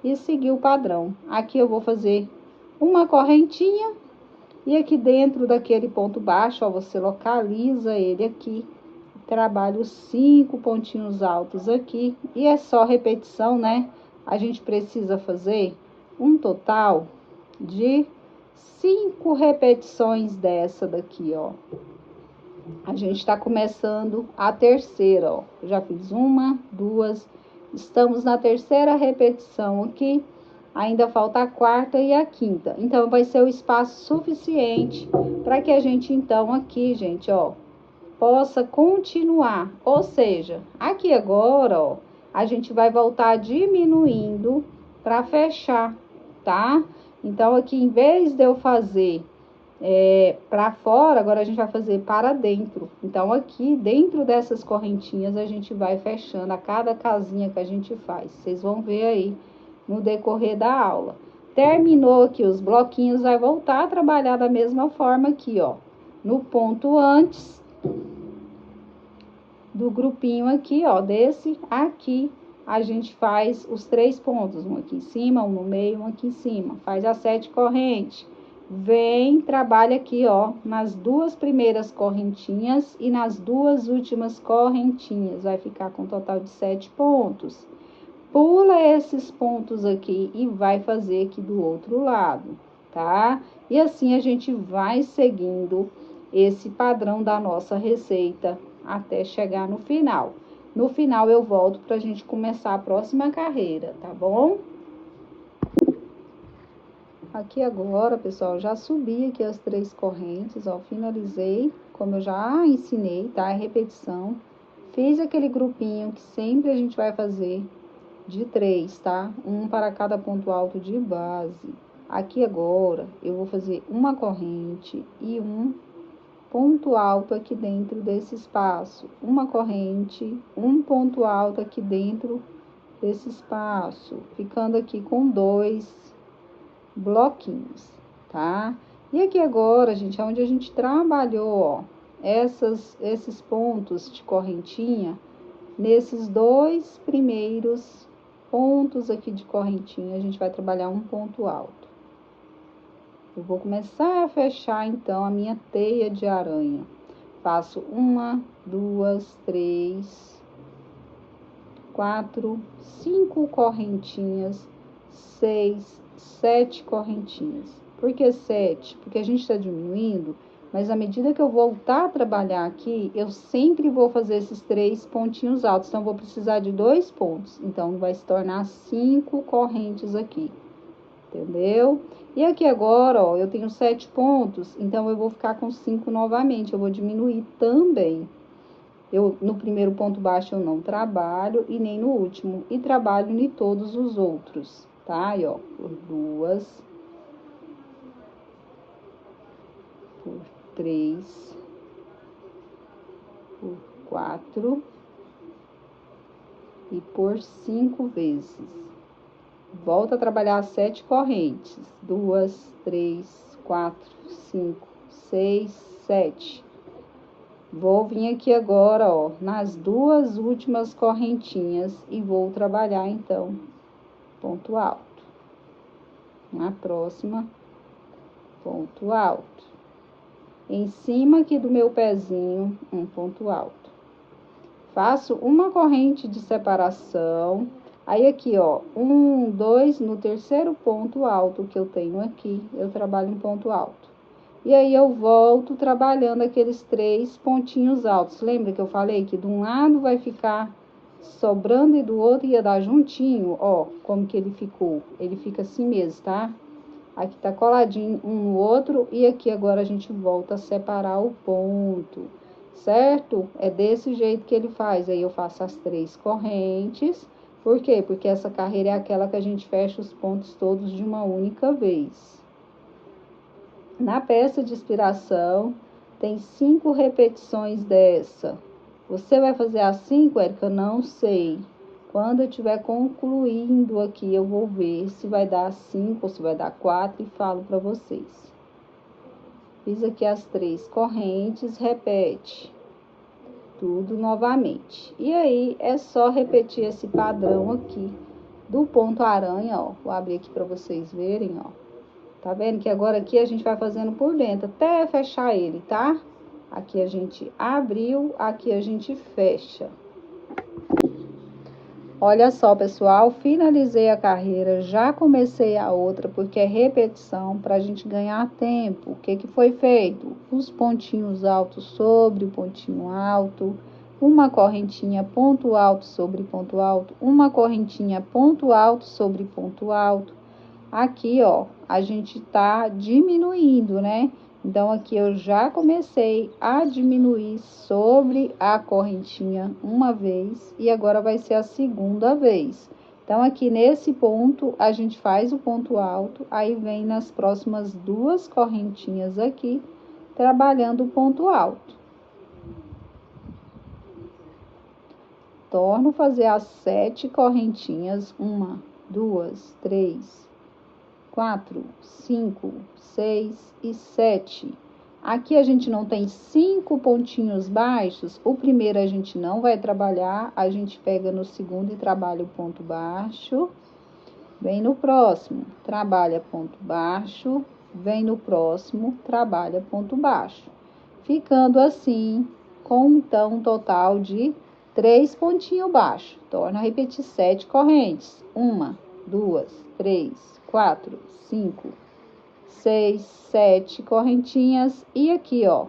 e seguir o padrão. Aqui eu vou fazer uma correntinha, e aqui dentro daquele ponto baixo, ó, você localiza ele aqui, trabalho 5 pontinhos altos aqui, e é só repetição, né? A gente precisa fazer um total de 5 repetições dessa daqui, ó. A gente tá começando a terceira, ó. Já fiz uma, duas, estamos na terceira repetição aqui. Ainda falta a quarta e a quinta. Então, vai ser o espaço suficiente para que a gente, então, aqui, gente, ó, possa continuar. Ou seja, aqui agora, ó, a gente vai voltar diminuindo para fechar, tá? Então, aqui, em vez de eu fazer para fora, agora a gente vai fazer para dentro. Então, aqui, dentro dessas correntinhas, a gente vai fechando a cada casinha que a gente faz. Vocês vão ver aí no decorrer da aula. Terminou aqui os bloquinhos, vai voltar a trabalhar da mesma forma aqui, ó. No ponto antes do grupinho aqui, ó, desse aqui, a gente faz os 3 pontos, um aqui em cima, um no meio, um aqui em cima. Faz as 7 correntes. Vem, trabalha aqui, ó, nas 2 primeiras correntinhas e nas 2 últimas correntinhas. Vai ficar com um total de 7 pontos. Pula esses pontos aqui e vai fazer aqui do outro lado, tá? E assim a gente vai seguindo esse padrão da nossa receita até chegar no final. No final eu volto pra gente começar a próxima carreira, tá bom? Aqui agora, pessoal, já subi aqui as 3 correntes, ó, finalizei, como eu já ensinei, tá? É repetição. Fiz aquele grupinho que sempre a gente vai fazer de 3, tá? Um para cada ponto alto de base. Aqui agora, eu vou fazer uma corrente e um ponto alto aqui dentro desse espaço. Uma corrente, um ponto alto aqui dentro desse espaço. Ficando aqui com 2 bloquinhos, tá? E aqui agora, gente, é onde a gente trabalhou, ó, esses pontos de correntinha, nesses 2 primeiros pontos aqui de correntinha, a gente vai trabalhar um ponto alto. Eu vou começar a fechar, então, a minha teia de aranha. Faço 1, 2, 3, 4, 5 correntinhas, 6, 7 correntinhas. Por que 7? Porque a gente está diminuindo, mas à medida que eu voltar a trabalhar aqui, eu sempre vou fazer esses 3 pontinhos altos. Então, eu vou precisar de 2 pontos. Então, vai se tornar 5 correntes aqui. Entendeu? E aqui agora, ó, eu tenho 7 pontos, então eu vou ficar com 5 novamente. Eu vou diminuir também. No primeiro ponto baixo eu não trabalho e nem no último. E trabalho em todos os outros, tá? Aí, ó, por 2, por 3, por 4 e por 5 vezes. Volta a trabalhar as 7 correntes. 2, 3, 4, 5, 6, 7. Vou vir aqui agora, ó, nas 2 últimas correntinhas e vou trabalhar, então, ponto alto. Na próxima, ponto alto. Em cima aqui do meu pezinho, um ponto alto. Faço uma corrente de separação. Aí, aqui, ó, 1, 2, no terceiro ponto alto que eu tenho aqui, eu trabalho um ponto alto. E aí, eu volto trabalhando aqueles 3 pontinhos altos. Lembra que eu falei que de um lado vai ficar sobrando e do outro ia dar juntinho? Ó, como que ele ficou. Ele fica assim mesmo, tá? Aqui tá coladinho um no outro e aqui agora a gente volta a separar o ponto, certo? É desse jeito que ele faz. Aí, eu faço as 3 correntes. Por quê? Porque essa carreira é aquela que a gente fecha os pontos todos de uma única vez. Na peça de inspiração, tem 5 repetições dessa. Você vai fazer as 5, Érica? Não sei. Quando eu estiver concluindo aqui, eu vou ver se vai dar 5 ou se vai dar 4 e falo para vocês. Fiz aqui as 3 correntes, repete tudo novamente. E aí, é só repetir esse padrão aqui do ponto aranha, ó. Vou abrir aqui para vocês verem, ó. Tá vendo que agora aqui a gente vai fazendo por dentro, até fechar ele, tá? Aqui a gente abriu, aqui a gente fecha. Olha só, pessoal, finalizei a carreira, já comecei a outra, porque é repetição para a gente ganhar tempo. O que que foi feito? Os pontinhos altos sobre o pontinho alto, uma correntinha ponto alto sobre ponto alto, uma correntinha ponto alto sobre ponto alto. Aqui, ó, a gente tá diminuindo, né? Então, aqui eu já comecei a diminuir sobre a correntinha uma vez e agora vai ser a segunda vez. Então, aqui nesse ponto, a gente faz o ponto alto, aí vem nas próximas 2 correntinhas aqui, trabalhando o ponto alto. Torno a fazer as 7 correntinhas, 1, 2, 3, 4, 5, 6 e 7. Aqui a gente não tem 5 pontinhos baixos, o primeiro a gente não vai trabalhar, a gente pega no segundo e trabalha o ponto baixo. Vem no próximo, trabalha ponto baixo, vem no próximo, trabalha ponto baixo. Ficando assim, com então um total de 3 pontinhos baixos. Torna a repetir 7 correntes. 1, 2, 3, 4, 5, 6, 7 correntinhas. E aqui, ó,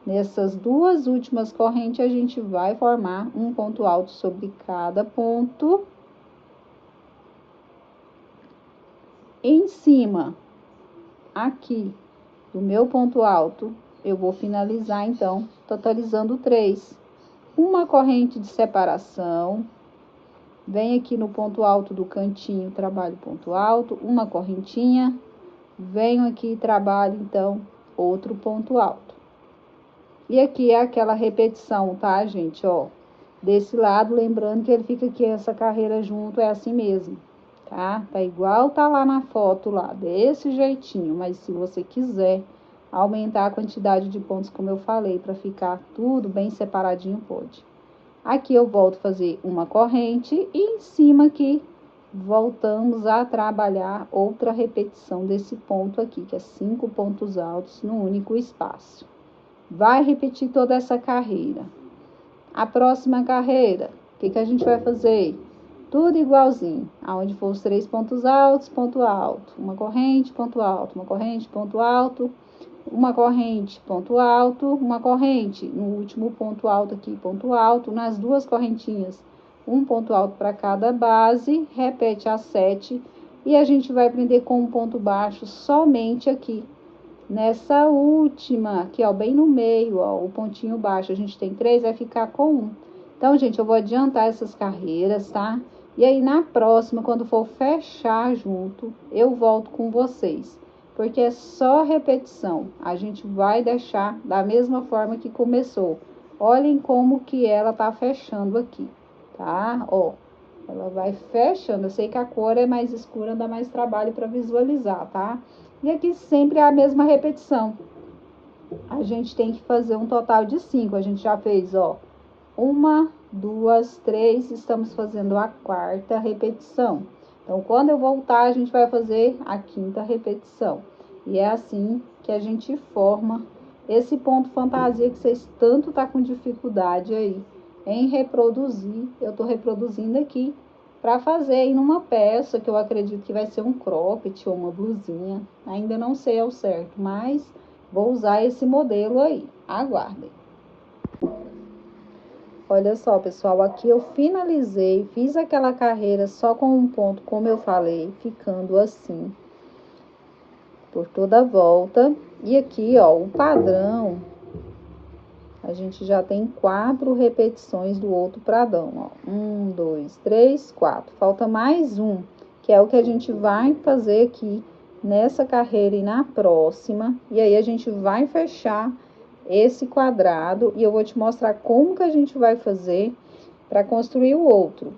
nessas 2 últimas correntes, a gente vai formar um ponto alto sobre cada ponto. Em cima, aqui, do meu ponto alto, eu vou finalizar, então, totalizando 3. Uma corrente de separação. Vem aqui no ponto alto do cantinho, trabalho ponto alto, uma correntinha, venho aqui e trabalho, então, outro ponto alto. E aqui é aquela repetição, tá, gente, ó, desse lado, lembrando que ele fica aqui, essa carreira junto, é assim mesmo, tá? Tá igual tá lá na foto lá, desse jeitinho, mas se você quiser aumentar a quantidade de pontos, como eu falei, para ficar tudo bem separadinho, pode. Aqui eu volto a fazer uma corrente e em cima aqui voltamos a trabalhar outra repetição desse ponto aqui, que é 5 pontos altos no único espaço. Vai repetir toda essa carreira. A próxima carreira, o que que a gente vai fazer? Tudo igualzinho, aonde for os 3 pontos altos, ponto alto, uma corrente, ponto alto, uma corrente, ponto alto, uma corrente, ponto alto, uma corrente, no último ponto alto aqui, ponto alto, nas 2 correntinhas, um ponto alto para cada base, repete as 7, e a gente vai prender com um ponto baixo somente aqui, nessa última, aqui, ó, bem no meio, ó, o pontinho baixo, a gente tem 3, vai ficar com 1. Então, gente, eu vou adiantar essas carreiras, tá? E aí, na próxima, quando for fechar junto, eu volto com vocês. Porque é só repetição, a gente vai deixar da mesma forma que começou. Olhem como que ela tá fechando aqui, tá? Ó, ela vai fechando, eu sei que a cor é mais escura, dá mais trabalho para visualizar, tá? E aqui sempre é a mesma repetição. A gente tem que fazer um total de 5, a gente já fez, ó, 1, 2, 3, estamos fazendo a 4ª repetição. Então, quando eu voltar, a gente vai fazer a 5ª repetição. E é assim que a gente forma esse ponto fantasia que vocês tanto tá com dificuldade aí em reproduzir. Eu tô reproduzindo aqui para fazer aí numa peça que eu acredito que vai ser um cropped ou uma blusinha. Ainda não sei ao certo, mas vou usar esse modelo aí. Aguardem. Olha só, pessoal, aqui eu finalizei, fiz aquela carreira só com um ponto, como eu falei, ficando assim, por toda a volta. E aqui, ó, o padrão, a gente já tem 4 repetições do outro padrão, ó. 1, 2, 3, 4. Falta mais um, que é o que a gente vai fazer aqui nessa carreira e na próxima. E aí, a gente vai fechar esse quadrado e eu vou te mostrar como que a gente vai fazer para construir o outro.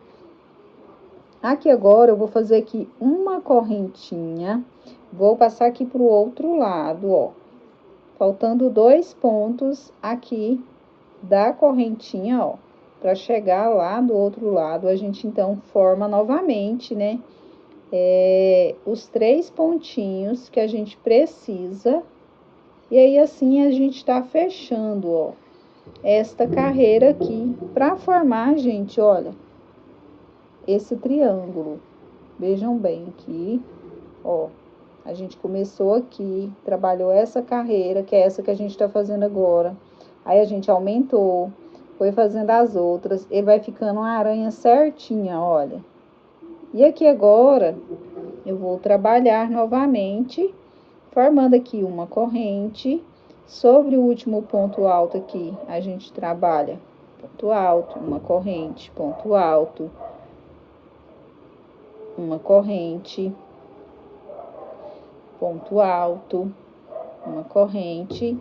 Aqui agora eu vou fazer aqui uma correntinha, vou passar aqui pro outro lado, ó. Faltando 2 pontos aqui da correntinha, ó. Pra chegar lá do outro lado, a gente então forma novamente, né? Os 3 pontinhos que a gente precisa. E aí, assim, a gente tá fechando, ó, esta carreira aqui, pra formar, gente, olha, esse triângulo. Vejam bem aqui, ó, a gente começou aqui, trabalhou essa carreira, que é essa que a gente tá fazendo agora. Aí a gente aumentou, foi fazendo as outras, ele vai ficando uma aranha certinha, olha. E aqui agora, eu vou trabalhar novamente, formando aqui uma corrente. Sobre o último ponto alto aqui, a gente trabalha ponto alto, uma corrente, ponto alto, uma corrente, ponto alto, uma corrente.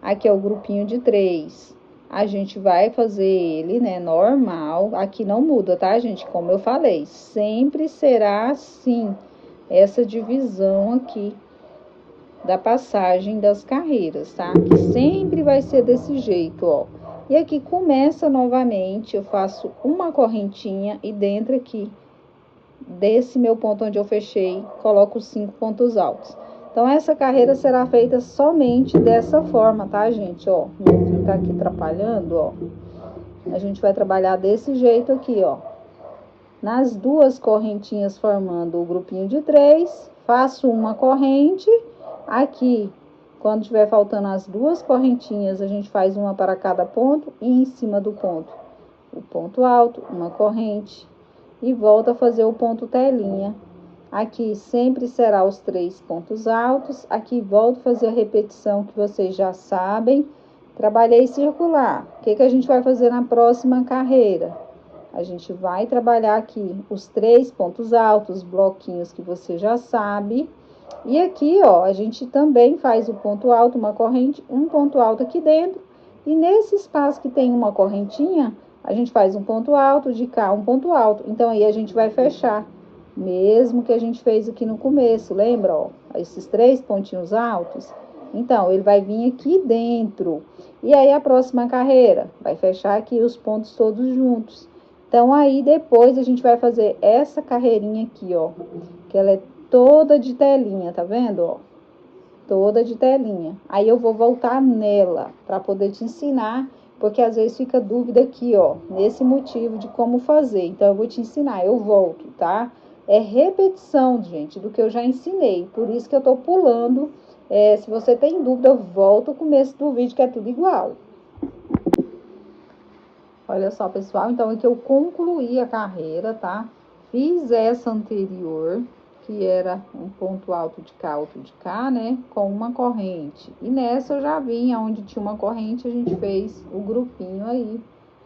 Aqui é o grupinho de 3. A gente vai fazer ele, né, normal. Aqui não muda, tá, gente? Como eu falei, sempre será assim, essa divisão aqui da passagem das carreiras, tá? Que sempre vai ser desse jeito, ó. E aqui começa novamente, eu faço uma correntinha e dentro aqui desse meu ponto onde eu fechei, coloco 5 pontos altos. Então, essa carreira será feita somente dessa forma, tá, gente? Ó, meu fio tá aqui atrapalhando, ó. A gente vai trabalhar desse jeito aqui, ó. Nas 2 correntinhas formando o grupinho de 3, faço uma corrente. Aqui, quando tiver faltando as 2 correntinhas, a gente faz uma para cada ponto e em cima do ponto, o ponto alto, uma corrente e volta a fazer o ponto telinha. Aqui sempre será os 3 pontos altos. Aqui volto a fazer a repetição que vocês já sabem. Trabalhei circular. O que a gente vai fazer na próxima carreira? A gente vai trabalhar aqui os 3 pontos altos, bloquinhos que você já sabe. E aqui, ó, a gente também faz o ponto alto, uma corrente, um ponto alto aqui dentro. E nesse espaço que tem uma correntinha, a gente faz um ponto alto, de cá um ponto alto. Então, aí a gente vai fechar, mesmo que a gente fez aqui no começo, lembra, ó? Esses 3 pontinhos altos. Então, ele vai vir aqui dentro. E aí, a próxima carreira, vai fechar aqui os pontos todos juntos. Então, aí, depois, a gente vai fazer essa carreirinha aqui, ó. Que ela é toda de telinha, tá vendo, ó? Toda de telinha. Aí eu vou voltar nela para poder te ensinar, porque às vezes fica dúvida aqui, ó, nesse motivo de como fazer. Então eu vou te ensinar, eu volto, tá? É repetição, gente, do que eu já ensinei. Por isso que eu tô pulando. Se você tem dúvida, volta o começo do vídeo que é tudo igual. Olha só, pessoal, então aqui eu concluí a carreira, tá? Fiz essa anterior, que era um ponto alto de cá, né? Com uma corrente. E nessa eu já vim, onde tinha uma corrente, a gente fez o grupinho aí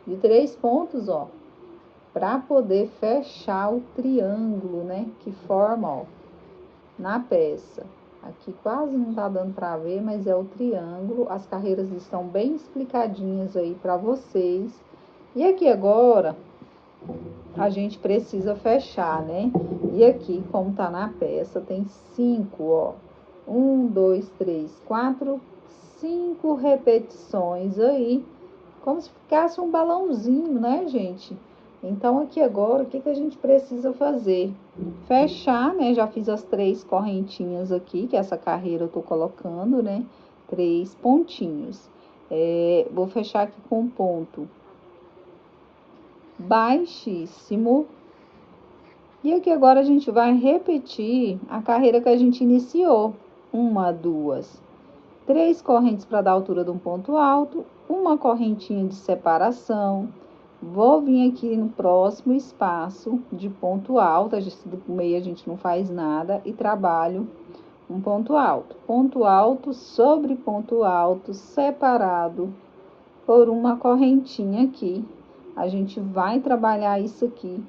de 3 pontos, ó. Pra poder fechar o triângulo, né? Que forma, ó, na peça. Aqui quase não tá dando pra ver, mas é o triângulo. As carreiras estão bem explicadinhas aí pra vocês. E aqui agora, a gente precisa fechar, né? E aqui, como tá na peça, tem 5, ó. 1, 2, 3, 4, 5 repetições aí. Como se ficasse um balãozinho, né, gente? Então, aqui agora, o que a gente precisa fazer? Fechar, né? Já fiz as 3 correntinhas aqui, que essa carreira eu tô colocando, né? 3 pontinhos. Vou fechar aqui com um ponto baixíssimo. E aqui agora a gente vai repetir a carreira que a gente iniciou. 1, 2, 3 correntes para dar a altura de um ponto alto, uma correntinha de separação. Vou vir aqui no próximo espaço de ponto alto, do meio a gente não faz nada, e trabalho um ponto alto sobre ponto alto, separado por uma correntinha aqui. A gente vai trabalhar isso aqui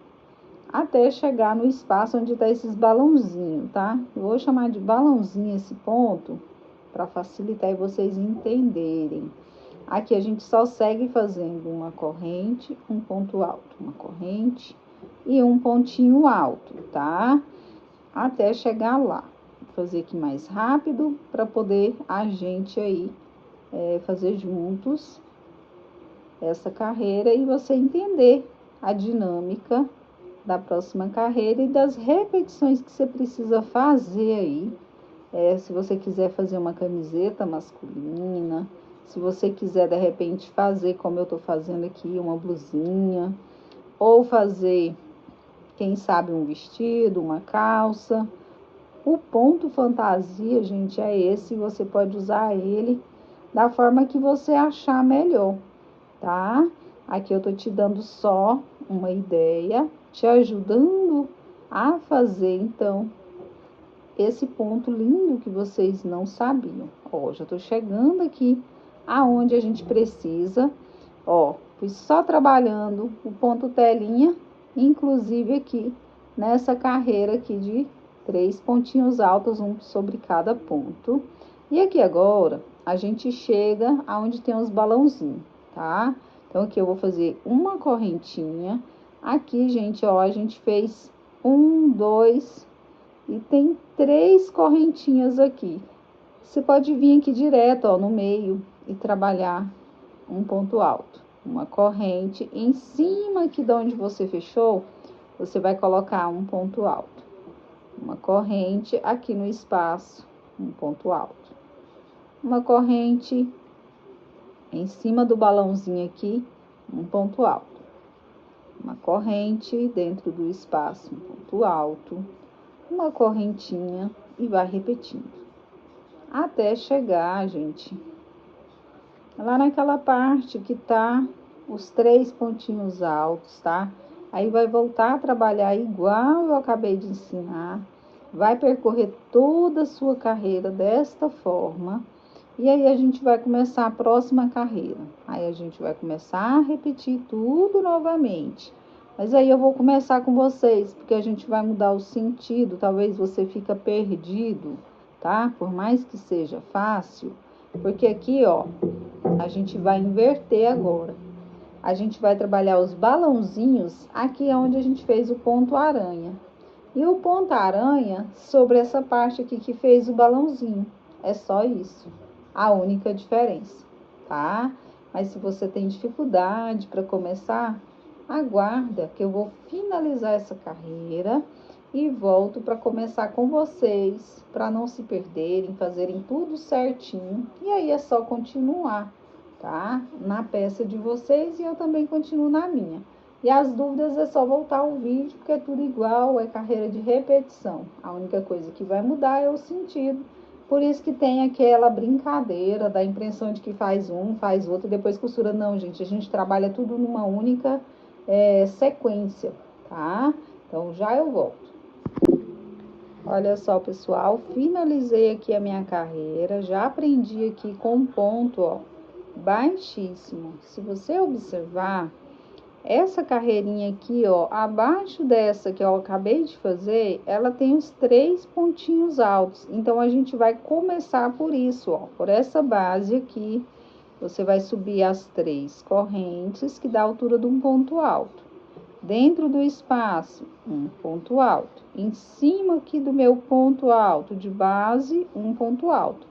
até chegar no espaço onde tá esses balãozinhos, tá? Eu vou chamar de balãozinho esse ponto para facilitar e vocês entenderem. Aqui a gente só segue fazendo uma corrente, um ponto alto, uma corrente, e um pontinho alto, tá? Até chegar lá. Vou fazer aqui mais rápido para poder a gente aí fazer juntos essa carreira e você entender a dinâmica da próxima carreira e das repetições que você precisa fazer aí. Se você quiser fazer uma camiseta masculina, se você quiser de repente fazer como eu tô fazendo aqui, uma blusinha, ou fazer, quem sabe, um vestido, uma calça. O ponto fantasia, gente, é esse, você pode usar ele da forma que você achar melhor, tá? Aqui eu tô te dando só uma ideia, te ajudando a fazer, então, esse ponto lindo que vocês não sabiam. Ó, já tô chegando aqui aonde a gente precisa. Ó, fui só trabalhando o ponto telinha, inclusive aqui nessa carreira aqui de 3 pontinhos altos, um sobre cada ponto. E aqui agora a gente chega aonde tem os balãozinhos, tá? Então aqui eu vou fazer uma correntinha. Aqui, gente, ó, a gente fez 1, 2 e tem 3 correntinhas aqui. Você pode vir aqui direto, ó, no meio e trabalhar um ponto alto, uma corrente em cima aqui de onde você fechou, você vai colocar um ponto alto, uma corrente aqui no espaço, um ponto alto, uma corrente em cima do balãozinho aqui, um ponto alto, uma corrente dentro do espaço, um ponto alto, uma correntinha e vai repetindo até chegar, gente, lá naquela parte que tá os 3 pontinhos altos, tá? Aí vai voltar a trabalhar igual eu acabei de ensinar, vai percorrer toda a sua carreira desta forma, e aí a gente vai começar a próxima carreira. Aí a gente vai começar a repetir tudo novamente. Mas aí eu vou começar com vocês, porque a gente vai mudar o sentido, talvez você fica perdido, tá? Por mais que seja fácil, porque aqui, ó, a gente vai inverter agora. A gente vai trabalhar os balãozinhos aqui onde a gente fez o ponto aranha. E o ponto aranha sobre essa parte aqui que fez o balãozinho. É só isso. A única diferença, tá? Mas se você tem dificuldade para começar, aguarda que eu vou finalizar essa carreira e volto para começar com vocês, para não se perderem, fazerem tudo certinho. E aí é só continuar, tá? Na peça de vocês e eu também continuo na minha. E as dúvidas é só voltar ao vídeo, porque é tudo igual, é carreira de repetição. A única coisa que vai mudar é o sentido. Por isso que tem aquela brincadeira da impressão de que faz um, faz outro, e depois costura. Não, gente, a gente trabalha tudo numa única sequência, tá? Então, já eu volto. Olha só, pessoal, finalizei aqui a minha carreira, já aprendi aqui com um ponto, ó, baixíssimo. Se você observar, essa carreirinha aqui, ó, abaixo dessa que eu acabei de fazer, ela tem os 3 pontinhos altos. Então, a gente vai começar por isso, ó, por essa base aqui. Você vai subir as 3 correntes, que dá a altura de um ponto alto. Dentro do espaço, um ponto alto. Em cima aqui do meu ponto alto de base, um ponto alto.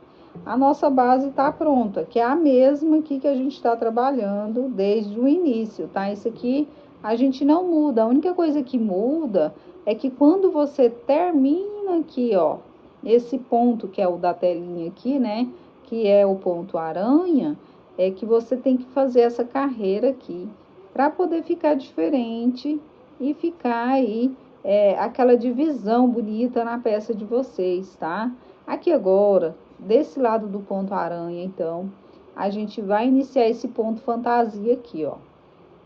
A nossa base tá pronta, que é a mesma aqui que a gente está trabalhando desde o início, tá? Isso aqui a gente não muda. A única coisa que muda é que quando você termina aqui, ó, esse ponto que é o da telinha aqui, né? Que é o ponto aranha, é que você tem que fazer essa carreira aqui para poder ficar diferente e ficar aí aquela divisão bonita na peça de vocês, tá? Aqui agora, desse lado do ponto aranha, então, a gente vai iniciar esse ponto fantasia aqui, ó,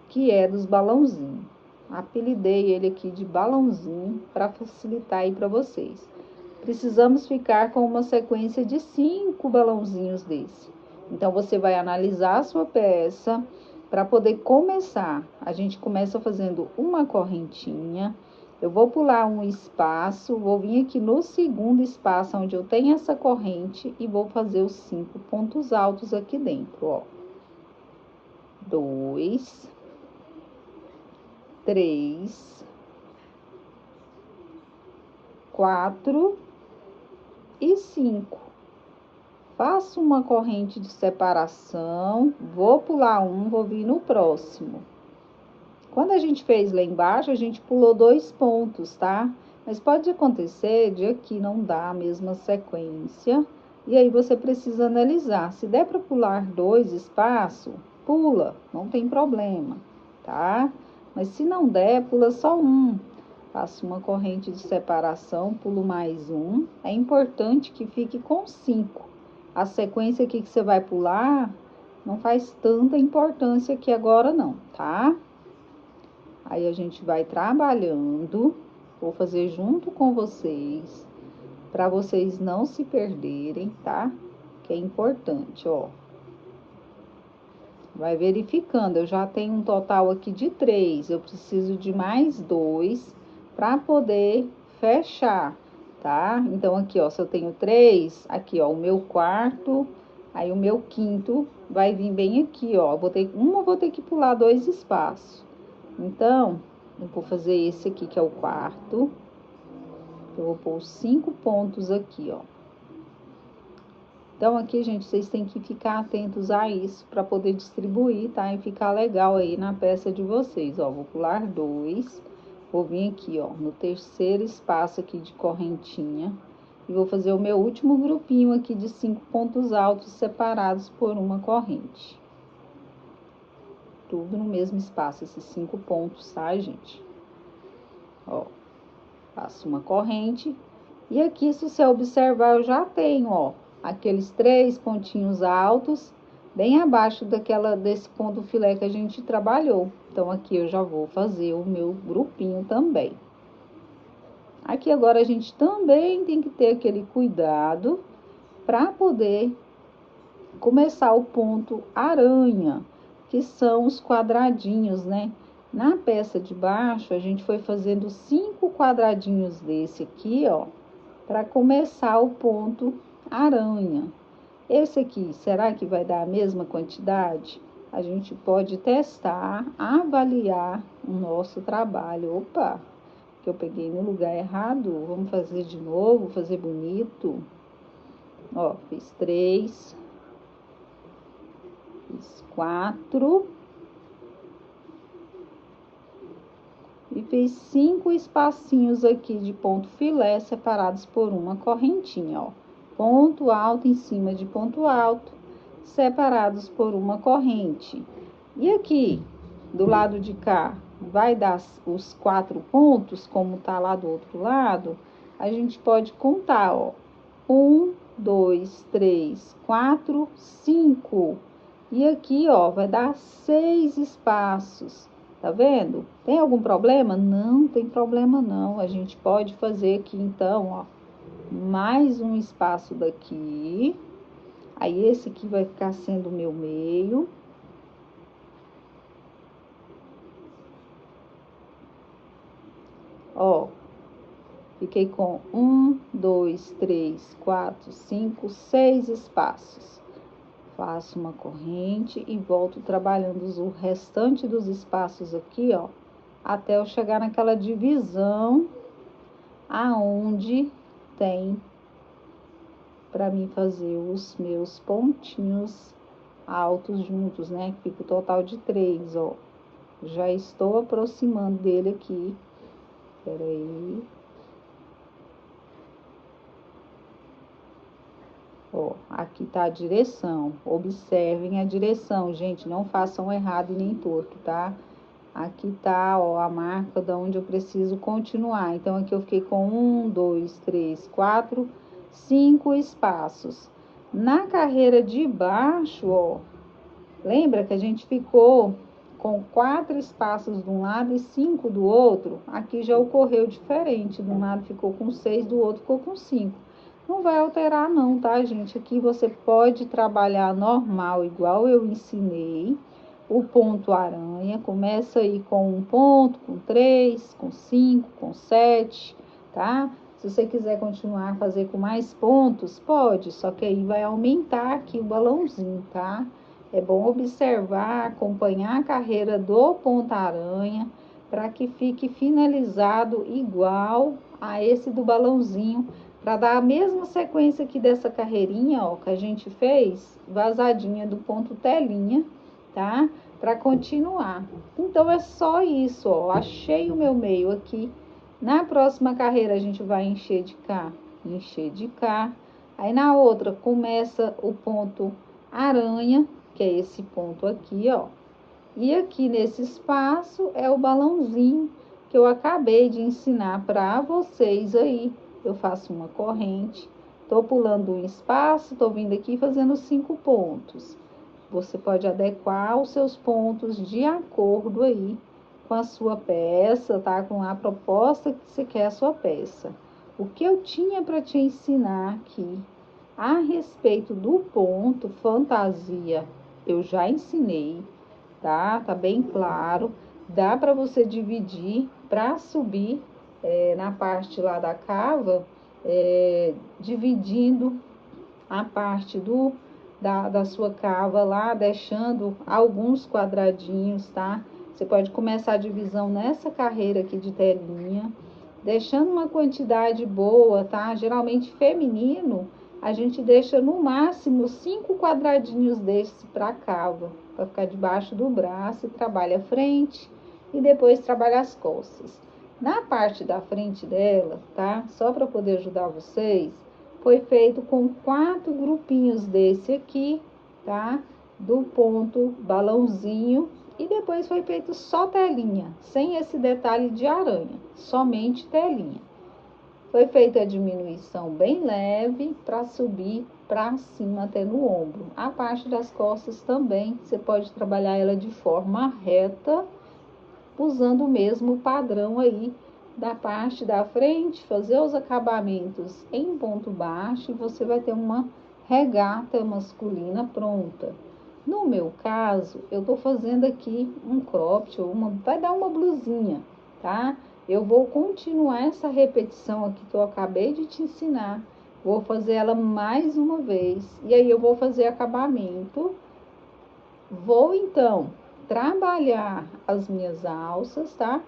que é dos balãozinhos. Apelidei ele aqui de balãozinho para facilitar aí para vocês. Precisamos ficar com uma sequência de 5 balãozinhos desse. Então, você vai analisar a sua peça. Para poder começar, a gente começa fazendo uma correntinha. Eu vou pular um espaço, vou vir aqui no segundo espaço onde eu tenho essa corrente e vou fazer os 5 pontos altos aqui dentro, ó. 2, 3, 4 e 5. Faço uma corrente de separação, vou pular um, vou vir no próximo. Quando a gente fez lá embaixo, a gente pulou 2 pontos, tá? Mas pode acontecer de aqui não dar a mesma sequência, e aí você precisa analisar. Se der para pular 2 espaços, pula, não tem problema, tá? Mas se não der, pula só um. Faço uma corrente de separação, pulo mais um. É importante que fique com 5. A sequência aqui que você vai pular não faz tanta importância aqui agora não, tá? Aí a gente vai trabalhando, vou fazer junto com vocês, para vocês não se perderem, tá? Que é importante, ó. Vai verificando, eu já tenho um total aqui de 3, eu preciso de mais 2 para poder fechar, tá? Então, aqui, ó, se eu tenho 3, aqui, ó, o meu quarto, aí o meu quinto vai vir bem aqui, ó. Eu vou ter que pular 2 espaços. Então, eu vou fazer esse aqui, que é o quarto. Eu vou pôr 5 pontos aqui, ó. Então, aqui, gente, vocês têm que ficar atentos a isso para poder distribuir, tá? E ficar legal aí na peça de vocês, ó. Vou pular 2, vou vir aqui, ó, no terceiro espaço aqui de correntinha. E vou fazer o meu último grupinho aqui de 5 pontos altos separados por uma corrente. Tudo no mesmo espaço, esses 5 pontos, tá, gente? Ó, faço uma corrente. E aqui, se você observar, eu já tenho, ó, aqueles 3 pontinhos altos, bem abaixo desse ponto filé que a gente trabalhou. Então, aqui eu já vou fazer o meu grupinho também. Aqui agora a gente também tem que ter aquele cuidado para poder começar o ponto aranha, que são os quadradinhos, né? Na peça de baixo, a gente foi fazendo 5 quadradinhos desse aqui, ó, para começar o ponto aranha. Esse aqui, será que vai dar a mesma quantidade? A gente pode testar, avaliar o nosso trabalho. Opa, que eu peguei no lugar errado. Vamos fazer de novo, fazer bonito. Ó, fiz 3, fiz 4 e fiz 5 espacinhos aqui de ponto filé separados por uma correntinha, ó. Ponto alto em cima de ponto alto, separados por uma corrente. E aqui, do lado de cá, vai dar os 4 pontos, como tá lá do outro lado, a gente pode contar, ó. 1, 2, 3, 4, 5. E aqui, ó, vai dar 6 espaços. Tá vendo? Tem algum problema? Não tem problema não. A gente pode fazer aqui, então, ó, mais um espaço daqui. Aí, esse aqui vai ficar sendo o meu meio. Ó, fiquei com 1, 2, 3, 4, 5, 6 espaços. Faço uma corrente e volto trabalhando o restante dos espaços aqui, ó, até eu chegar naquela divisão aonde tem para mim fazer os meus pontinhos altos juntos, né? Que fica o total de 3, ó. Já estou aproximando dele aqui. Peraí. Ó, aqui tá a direção. Observem a direção, gente. Não façam errado e nem torto, tá? Aqui tá, ó, a marca de onde eu preciso continuar. Então, aqui eu fiquei com 1, 2, 3, 4, 5 espaços. Na carreira de baixo, ó, lembra que a gente ficou com 4 espaços de um lado e 5 do outro? Aqui já ocorreu diferente. De um lado ficou com 6, do outro ficou com 5. Não vai alterar não, tá, gente? Aqui você pode trabalhar normal, igual eu ensinei. O ponto aranha, começa aí com 1 ponto, com 3, com 5, com 7, tá? Se você quiser continuar a fazer com mais pontos, pode, só que aí vai aumentar aqui o balãozinho, tá? É bom observar, acompanhar a carreira do ponto aranha, para que fique finalizado igual a esse do balãozinho, para dar a mesma sequência aqui dessa carreirinha, ó, que a gente fez, vazadinha do ponto telinha, tá? Para continuar. Então, é só isso, ó. Achei o meu meio aqui. Na próxima carreira, a gente vai encher de cá, encher de cá. Aí, na outra, começa o ponto aranha, que é esse ponto aqui, ó. E aqui nesse espaço é o balãozinho que eu acabei de ensinar para vocês aí. Eu faço uma corrente, tô pulando um espaço, tô vindo aqui fazendo 5 pontos. Você pode adequar os seus pontos de acordo aí com a sua peça, tá? Com a proposta que você quer a sua peça. O que eu tinha para te ensinar aqui a respeito do ponto fantasia, eu já ensinei, tá? Tá bem claro. Dá para você dividir para subir na parte lá da cava, dividindo a parte da sua cava lá, deixando alguns quadradinhos, tá? Você pode começar a divisão nessa carreira aqui de telinha, deixando uma quantidade boa, tá? Geralmente feminino, a gente deixa no máximo 5 quadradinhos desses para cava, para ficar debaixo do braço, e trabalha a frente e depois trabalha as costas. Na parte da frente dela, tá? Só para poder ajudar vocês, foi feito com 4 grupinhos desse aqui, tá? Do ponto balãozinho, e depois foi feito só telinha, sem esse detalhe de aranha, somente telinha. Foi feita a diminuição bem leve para subir para cima até no ombro. A parte das costas também, você pode trabalhar ela de forma reta, usando o mesmo padrão aí da parte da frente, fazer os acabamentos em ponto baixo e você vai ter uma regata masculina pronta. No meu caso, eu tô fazendo aqui um cropped, vai dar uma blusinha, tá? Eu vou continuar essa repetição aqui que eu acabei de te ensinar, vou fazer ela mais uma vez, e aí eu vou fazer acabamento. Vou, então, trabalhar as minhas alças, tá?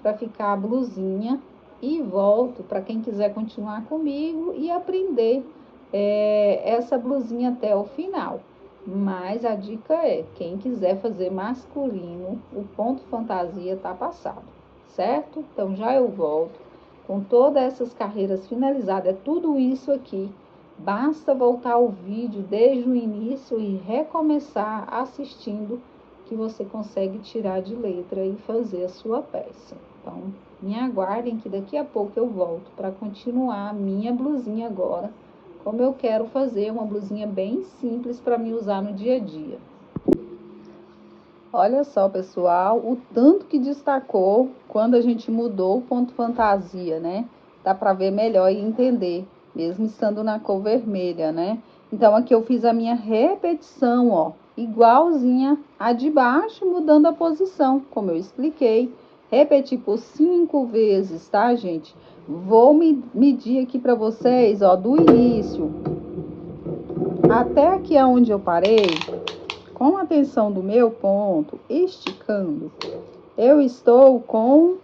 Para ficar a blusinha, e volto para quem quiser continuar comigo e aprender essa blusinha até o final. Mas a dica é, quem quiser fazer masculino, o ponto fantasia tá passado, certo? Então, já eu volto com todas essas carreiras finalizadas, é tudo isso aqui. Basta voltar ao vídeo desde o início e recomeçar assistindo, que você consegue tirar de letra e fazer a sua peça. Então, me aguardem que daqui a pouco eu volto para continuar a minha blusinha agora, como eu quero fazer uma blusinha bem simples para me usar no dia a dia. Olha só, pessoal, o tanto que destacou quando a gente mudou o ponto fantasia, né? Dá para ver melhor e entender, mesmo estando na cor vermelha, né? Então, aqui eu fiz a minha repetição, ó, igualzinha a de baixo, mudando a posição, como eu expliquei. Repeti por 5 vezes, tá, gente? Vou medir aqui para vocês, ó, do início até aqui aonde eu parei, com a tensão do meu ponto, esticando, eu estou com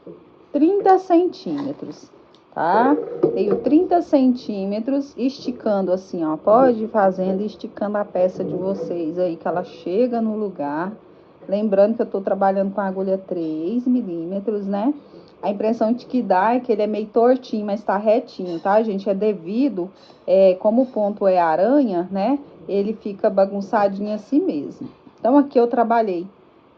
30 centímetros, tá? Tenho 30 centímetros, esticando assim, ó. Pode ir fazendo, esticando a peça de vocês aí, que ela chega no lugar. Lembrando que eu tô trabalhando com a agulha 3 milímetros, né? A impressão de que dá é que ele é meio tortinho, mas tá retinho, tá, gente? É devido, como o ponto é aranha, né? Ele fica bagunçadinho assim mesmo. Então, aqui eu trabalhei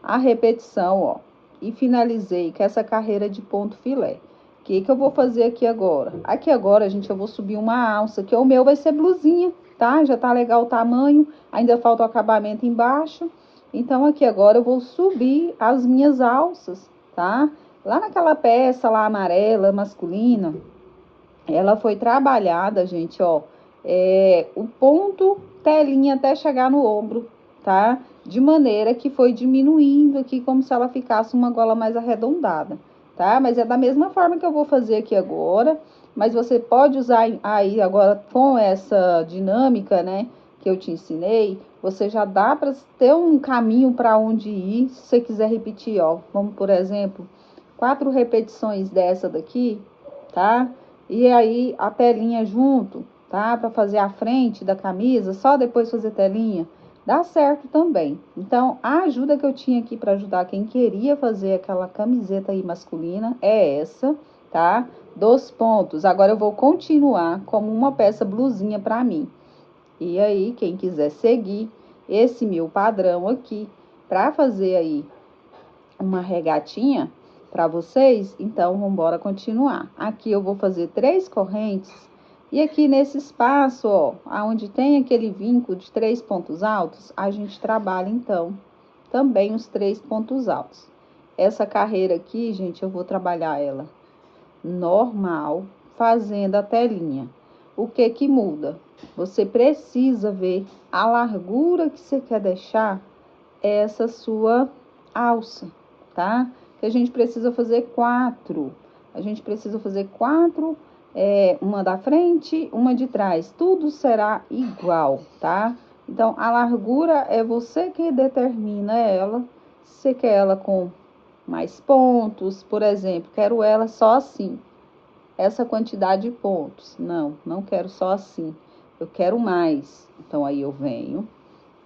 a repetição, ó, e finalizei com essa carreira de ponto filé. O que eu vou fazer aqui agora? Aqui agora, gente, eu vou subir uma alça, que o meu vai ser blusinha, tá? Já tá legal o tamanho, ainda falta o acabamento embaixo. Então, aqui agora eu vou subir as minhas alças, tá? Lá naquela peça lá amarela, masculina, ela foi trabalhada, gente, ó, o ponto telinha até chegar no ombro, tá? De maneira que foi diminuindo aqui, como se ela ficasse uma gola mais arredondada, tá? Mas é da mesma forma que eu vou fazer aqui agora, mas você pode usar aí agora com essa dinâmica, né, que eu te ensinei, você já dá para ter um caminho para onde ir, se você quiser repetir, ó, vamos, por exemplo, 4 repetições dessa daqui, tá? e aí a telinha junto, tá? Para fazer a frente da camisa, só depois fazer telinha, dá certo também. Então, a ajuda que eu tinha aqui para ajudar quem queria fazer aquela camiseta aí masculina é essa, tá? 2 pontos. Agora eu vou continuar como uma peça blusinha para mim. E aí, quem quiser seguir esse meu padrão aqui para fazer aí uma regatinha para vocês, então vamos embora continuar. Aqui eu vou fazer 3 correntes e aqui nesse espaço, ó, aonde tem aquele vinco de 3 pontos altos, a gente trabalha então também os 3 pontos altos. Essa carreira aqui, gente, eu vou trabalhar ela normal, fazendo a telinha. O que que muda? Você precisa ver a largura que você quer deixar essa sua alça, tá? Que a gente precisa fazer 4. A gente precisa fazer 4, uma da frente, uma de trás. Tudo será igual, tá? Então, a largura é você que determina ela. Se você quer ela com mais pontos, por exemplo, quero ela só assim, essa quantidade de pontos. Não, não quero só assim. Eu quero mais. Então, aí eu venho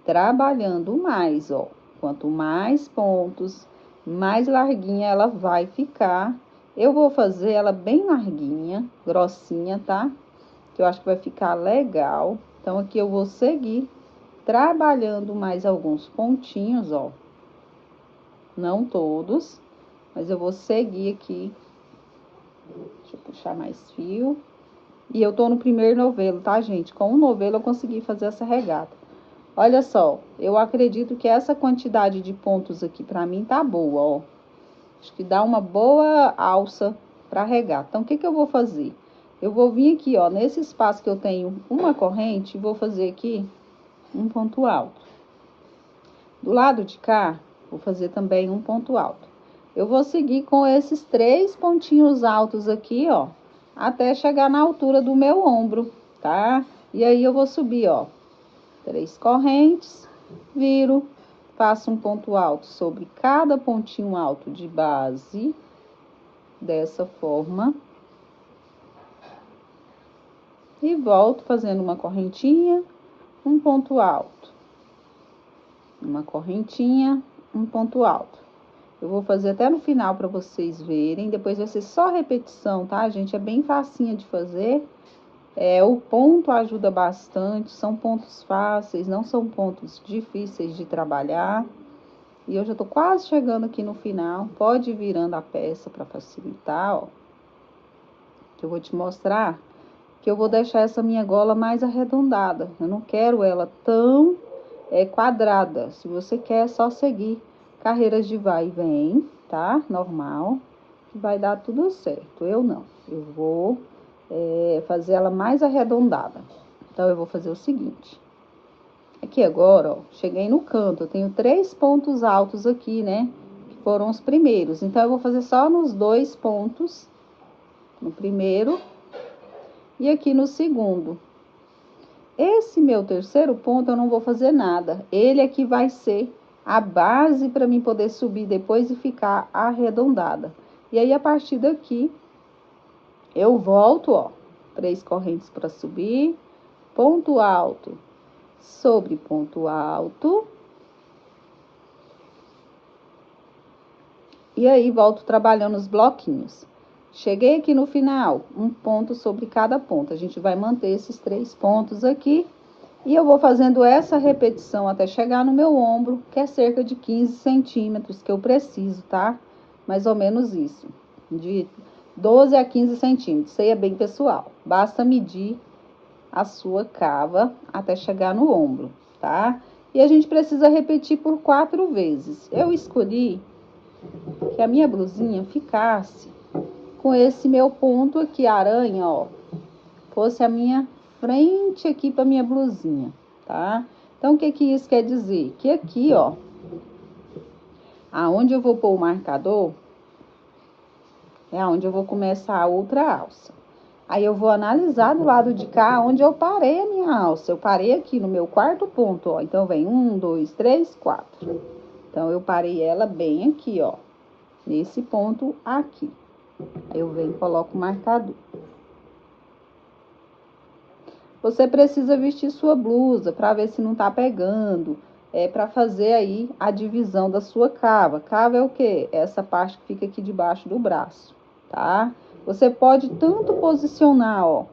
trabalhando mais, ó. Quanto mais pontos, mais larguinha ela vai ficar. Eu vou fazer ela bem larguinha, grossinha, tá? Que eu acho que vai ficar legal. Então, aqui eu vou seguir trabalhando mais alguns pontinhos, ó. Não todos, mas eu vou seguir aqui. Deixa eu puxar mais fio. E eu tô no primeiro novelo, tá, gente? Com o novelo eu consegui fazer essa regata. Olha só, eu acredito que essa quantidade de pontos aqui pra mim tá boa, ó. Acho que dá uma boa alça pra regata. Então, o que que eu vou fazer? Eu vou vir aqui, ó, nesse espaço que eu tenho uma corrente, vou fazer aqui um ponto alto. Do lado de cá, vou fazer também um ponto alto. Eu vou seguir com esses 3 pontinhos altos aqui, ó, até chegar na altura do meu ombro, tá? E aí, eu vou subir, ó, 3 correntes, viro, faço um ponto alto sobre cada pontinho alto de base, dessa forma. E volto fazendo uma correntinha, um ponto alto. Uma correntinha, um ponto alto. Eu vou fazer até no final para vocês verem, depois vai ser só repetição, tá, gente? É bem facinha de fazer. O ponto ajuda bastante, são pontos fáceis, não são pontos difíceis de trabalhar. E eu já tô quase chegando aqui no final, pode ir virando a peça para facilitar, ó. Que eu vou te mostrar que eu vou deixar essa minha gola mais arredondada. Eu não quero ela tão quadrada. Se você quer, é só seguir carreiras de vai e vem, tá? Normal, que vai dar tudo certo. Eu não, eu vou fazer ela mais arredondada. Então, eu vou fazer o seguinte. Aqui agora, ó, cheguei no canto, eu tenho 3 pontos altos aqui, né? Que foram os primeiros. Então, eu vou fazer só nos 2 pontos, no primeiro e aqui no segundo. Esse meu terceiro ponto eu não vou fazer nada. Ele aqui vai ser a base para mim poder subir depois e ficar arredondada. E aí, a partir daqui, eu volto, ó, 3 correntes para subir, ponto alto sobre ponto alto. E aí, volto trabalhando os bloquinhos. Cheguei aqui no final, um ponto sobre cada ponto. A gente vai manter esses 3 pontos aqui. E eu vou fazendo essa repetição até chegar no meu ombro, que é cerca de 15 centímetros que eu preciso, tá? Mais ou menos isso. De 12 a 15 centímetros. Isso aí é bem pessoal. Basta medir a sua cava até chegar no ombro, tá? E a gente precisa repetir por 4 vezes. Eu escolhi que a minha blusinha ficasse com esse meu ponto aqui, aranha, ó, fosse a minha frente aqui para minha blusinha, tá? Então, o que que isso quer dizer? Que aqui, ó, aonde eu vou pôr o marcador, é aonde eu vou começar a outra alça. Aí, eu vou analisar do lado de cá onde eu parei a minha alça. Eu parei aqui no meu 4º ponto, ó. Então, vem 1, 2, 3, 4. Então, eu parei ela bem aqui, ó, nesse ponto aqui. Aí, eu venho e coloco o marcador. você precisa vestir sua blusa para ver se não tá pegando, para fazer aí a divisão da sua cava. Cava é o quê? É essa parte que fica aqui debaixo do braço, tá? Você pode tanto posicionar, ó,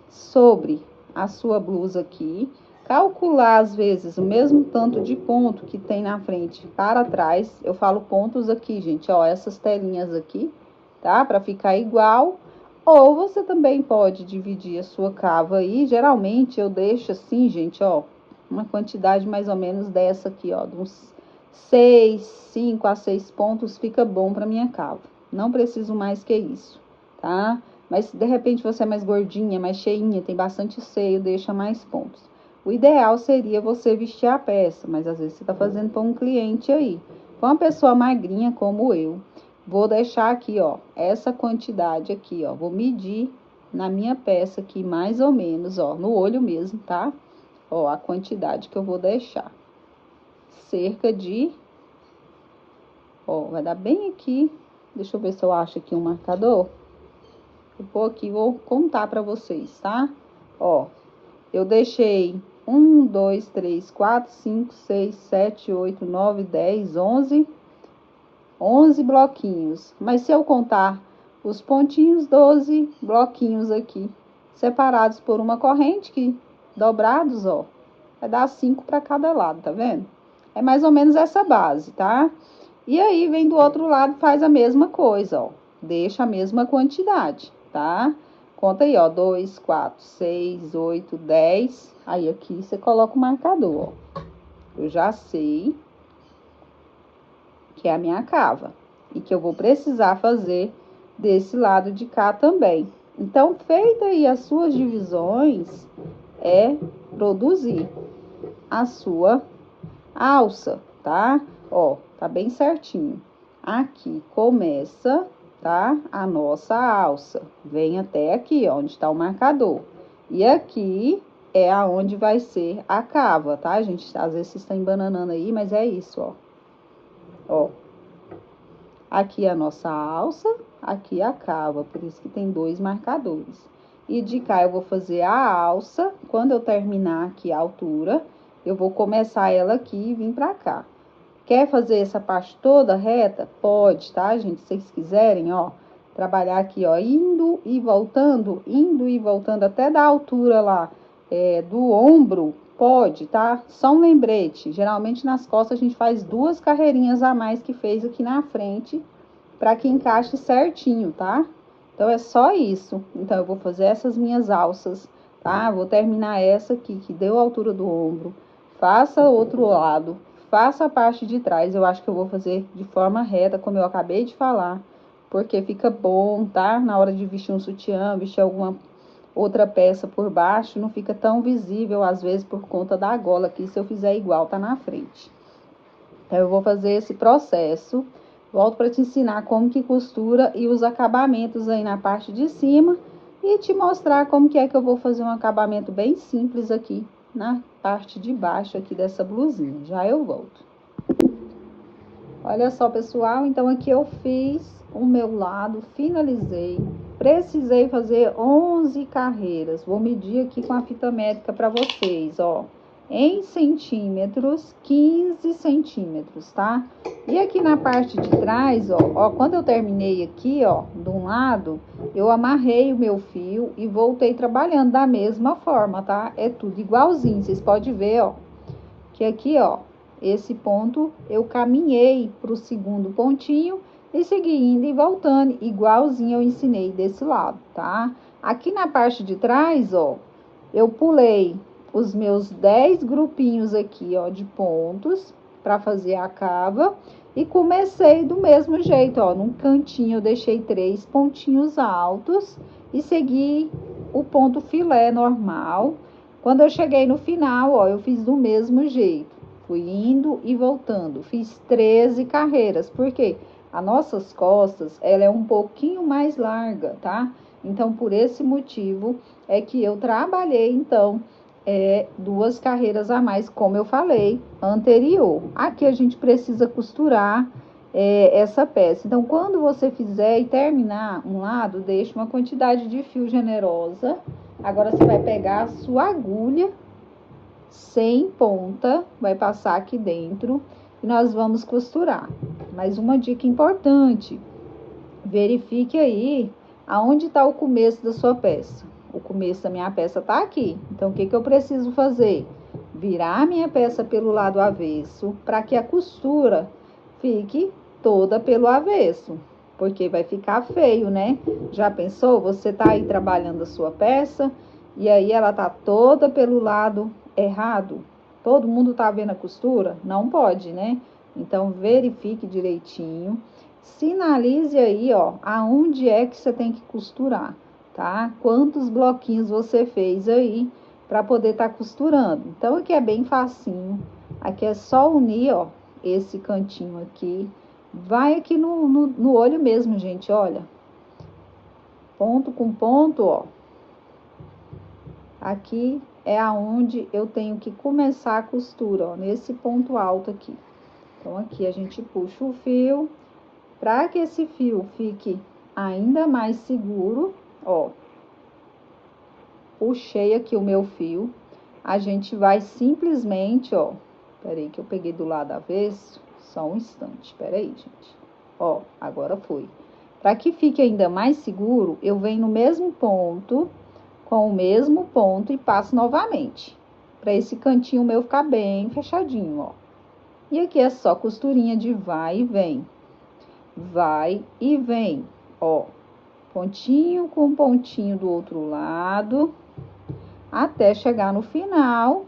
sobre a sua blusa aqui, calcular às vezes o mesmo tanto de ponto que tem na frente para trás. Eu falo pontos aqui, gente, ó, essas telinhas aqui, tá? Para ficar igual. Ou você também pode dividir a sua cava aí. Geralmente eu deixo assim, gente, ó, uma quantidade mais ou menos dessa aqui, ó, de uns 5 a 6 pontos fica bom para minha cava. Não preciso mais que isso, tá? Mas se de repente você é mais gordinha, mais cheinha, tem bastante seio, deixa mais pontos. O ideal seria você vestir a peça, mas às vezes você tá fazendo para um cliente aí. Para uma pessoa magrinha como eu, vou deixar aqui, ó, essa quantidade aqui, ó, vou medir na minha peça aqui mais ou menos, ó, no olho mesmo, tá? Ó, a quantidade que eu vou deixar. Cerca de, ó, vai dar bem aqui. Deixa eu ver se eu acho aqui um marcador. Vou pôr aqui, vou contar pra vocês, tá? Ó, eu deixei 1, 2, 3, 4, 5, 6, 7, 8, 9, 10, 11 bloquinhos. Mas se eu contar os pontinhos, 12 bloquinhos aqui, separados por uma corrente, que dobrados, ó, vai dar 5 para cada lado, tá vendo? É mais ou menos essa base, tá? E aí, vem do outro lado, faz a mesma coisa, ó. Deixa a mesma quantidade, tá? Conta aí, ó, 2, 4, 6, 8, 10. Aí, aqui, você coloca o marcador, ó. Eu já sei que é a minha cava. E que eu vou precisar fazer desse lado de cá também. Então, feita aí as suas divisões, é produzir a sua alça, tá? Ó, tá bem certinho. Aqui começa, tá? A nossa alça. Vem até aqui, ó, onde tá o marcador. E aqui é aonde vai ser a cava, tá, gente? Às vezes vocês estão embananando aí, mas é isso, ó. Ó. Aqui a nossa alça, aqui a cava, por isso que tem 2 marcadores. E de cá eu vou fazer a alça, quando eu terminar aqui a altura, eu vou começar ela aqui e vir pra cá. Quer fazer essa parte toda reta? Pode, tá, gente? Se vocês quiserem, ó, trabalhar aqui, ó, indo e voltando até da altura lá, do ombro, pode, tá? Só um lembrete, geralmente nas costas a gente faz 2 carreirinhas a mais que fez aqui na frente, para que encaixe certinho, tá? Então, é só isso. Então, eu vou fazer essas minhas alças, tá? Vou terminar essa aqui, que deu a altura do ombro. Faça o outro lado, faça a parte de trás. Eu acho que eu vou fazer de forma reta, como eu acabei de falar, porque fica bom, tá? Na hora de vestir um sutiã, vestir alguma outra peça por baixo, não fica tão visível, às vezes, por conta da gola aqui. Se eu fizer igual, tá na frente. Então, eu vou fazer esse processo. Volto para te ensinar como que costura e os acabamentos aí na parte de cima. E te mostrar como que é que eu vou fazer um acabamento bem simples aqui na parte de baixo aqui dessa blusinha. Já eu volto. Olha só, pessoal, então aqui eu fiz o meu lado, finalizei. Precisei fazer 11 carreiras. Vou medir aqui com a fita métrica para vocês, ó. Em centímetros, 15 centímetros, tá? E aqui na parte de trás, ó, quando eu terminei aqui, ó, de um lado, eu amarrei o meu fio e voltei trabalhando da mesma forma, tá? É tudo igualzinho, vocês podem ver, ó, que aqui, ó, esse ponto eu caminhei pro segundo pontinho e segui indo e voltando, igualzinho eu ensinei desse lado, tá? Aqui na parte de trás, ó, eu pulei os meus 10 grupinhos aqui, ó, de pontos para fazer a cava e comecei do mesmo jeito, ó, num cantinho eu deixei 3 pontinhos altos e segui o ponto filé normal. Quando eu cheguei no final, ó, eu fiz do mesmo jeito, fui indo e voltando, fiz 13 carreiras, porque as nossas costas, ela é um pouquinho mais larga, tá? Então, por esse motivo, é que eu trabalhei, então, 2 carreiras a mais, como eu falei anterior. Aqui a gente precisa costurar essa peça. Então, quando você fizer e terminar um lado, deixe uma quantidade de fio generosa Agora, você vai pegar a sua agulha sem ponta, vai passar aqui dentro e nós vamos costurar. Mas uma dica importante, verifique aí aonde está o começo da sua peça. O começo da minha peça tá aqui. Então, o que eu preciso fazer? Virar a minha peça pelo lado avesso, para que a costura fique toda pelo avesso. Porque vai ficar feio, né? Já pensou? Você tá aí trabalhando a sua peça e aí ela tá toda pelo lado errado. Todo mundo tá vendo a costura? Não pode, né? Então, verifique direitinho. Sinalize aí, ó, aonde é que você tem que costurar, tá? Quantos bloquinhos você fez aí para poder estar costurando. Então, aqui é bem facinho. Aqui é só unir, ó, esse cantinho aqui. Vai aqui no olho mesmo, gente, olha. Ponto com ponto, ó. Aqui é aonde eu tenho que começar a costura, ó, nesse ponto alto aqui. Então, aqui a gente puxa o fio. Para que esse fio fique ainda mais seguro, ó, puxei aqui o meu fio, a gente vai simplesmente, ó, peraí que eu peguei do lado avesso, só um instante, peraí, gente, ó, agora foi. Para que fique ainda mais seguro, eu venho no mesmo ponto, com o mesmo ponto e passo novamente, para esse cantinho meu ficar bem fechadinho, ó. E aqui é só costurinha de vai e vem. Vai e vem, ó, pontinho com pontinho do outro lado, até chegar no final,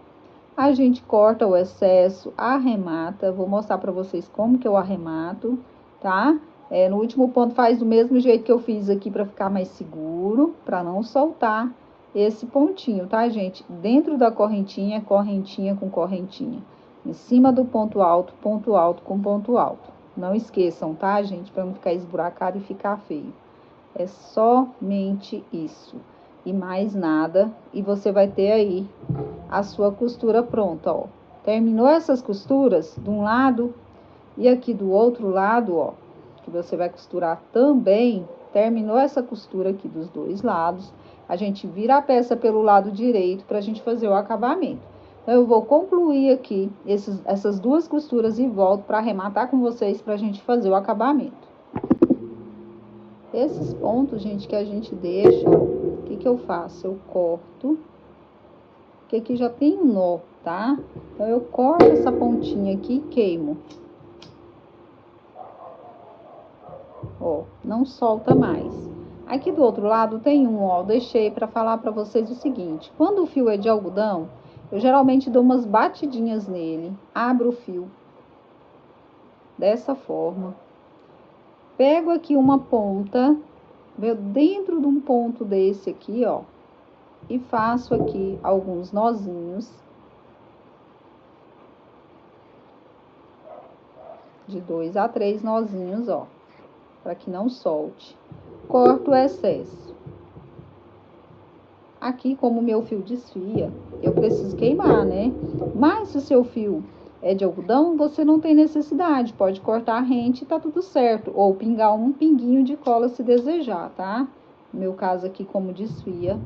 a gente corta o excesso, arremata, vou mostrar pra vocês como que eu arremato, tá? No último ponto faz do mesmo jeito que eu fiz aqui pra ficar mais seguro, pra não soltar esse pontinho, tá, gente? Dentro da correntinha, correntinha com correntinha, em cima do ponto alto com ponto alto. Não esqueçam, tá, gente? Para não ficar esburacado e ficar feio. É somente isso. E mais nada. E você vai ter aí a sua costura pronta, ó. Terminou essas costuras de um lado e aqui do outro lado, ó. Que você vai costurar também. Terminou essa costura aqui dos dois lados. A gente vira a peça pelo lado direito pra gente fazer o acabamento. Então, eu vou concluir aqui essas duas costuras e volto para arrematar com vocês para a gente fazer o acabamento. Esses pontos, gente, que a gente deixa, ó, o que eu faço? Eu corto, porque aqui já tem um nó, tá? Então, eu corto essa pontinha aqui e queimo. Ó, não solta mais. Aqui do outro lado tem um, ó, deixei para falar para vocês o seguinte. Quando o fio é de algodão, eu geralmente dou umas batidinhas nele, abro o fio dessa forma. Pego aqui uma ponta, veio dentro de um ponto desse aqui, ó, e faço aqui alguns nozinhos. De 2 a 3 nozinhos, ó, para que não solte. Corto o excesso. Aqui, como o meu fio desfia, eu preciso queimar, né? Mas se o seu fio é de algodão, você não tem necessidade. Pode cortar a rente e tá tudo certo. Ou pingar um pinguinho de cola se desejar, tá? No meu caso aqui, como desfia,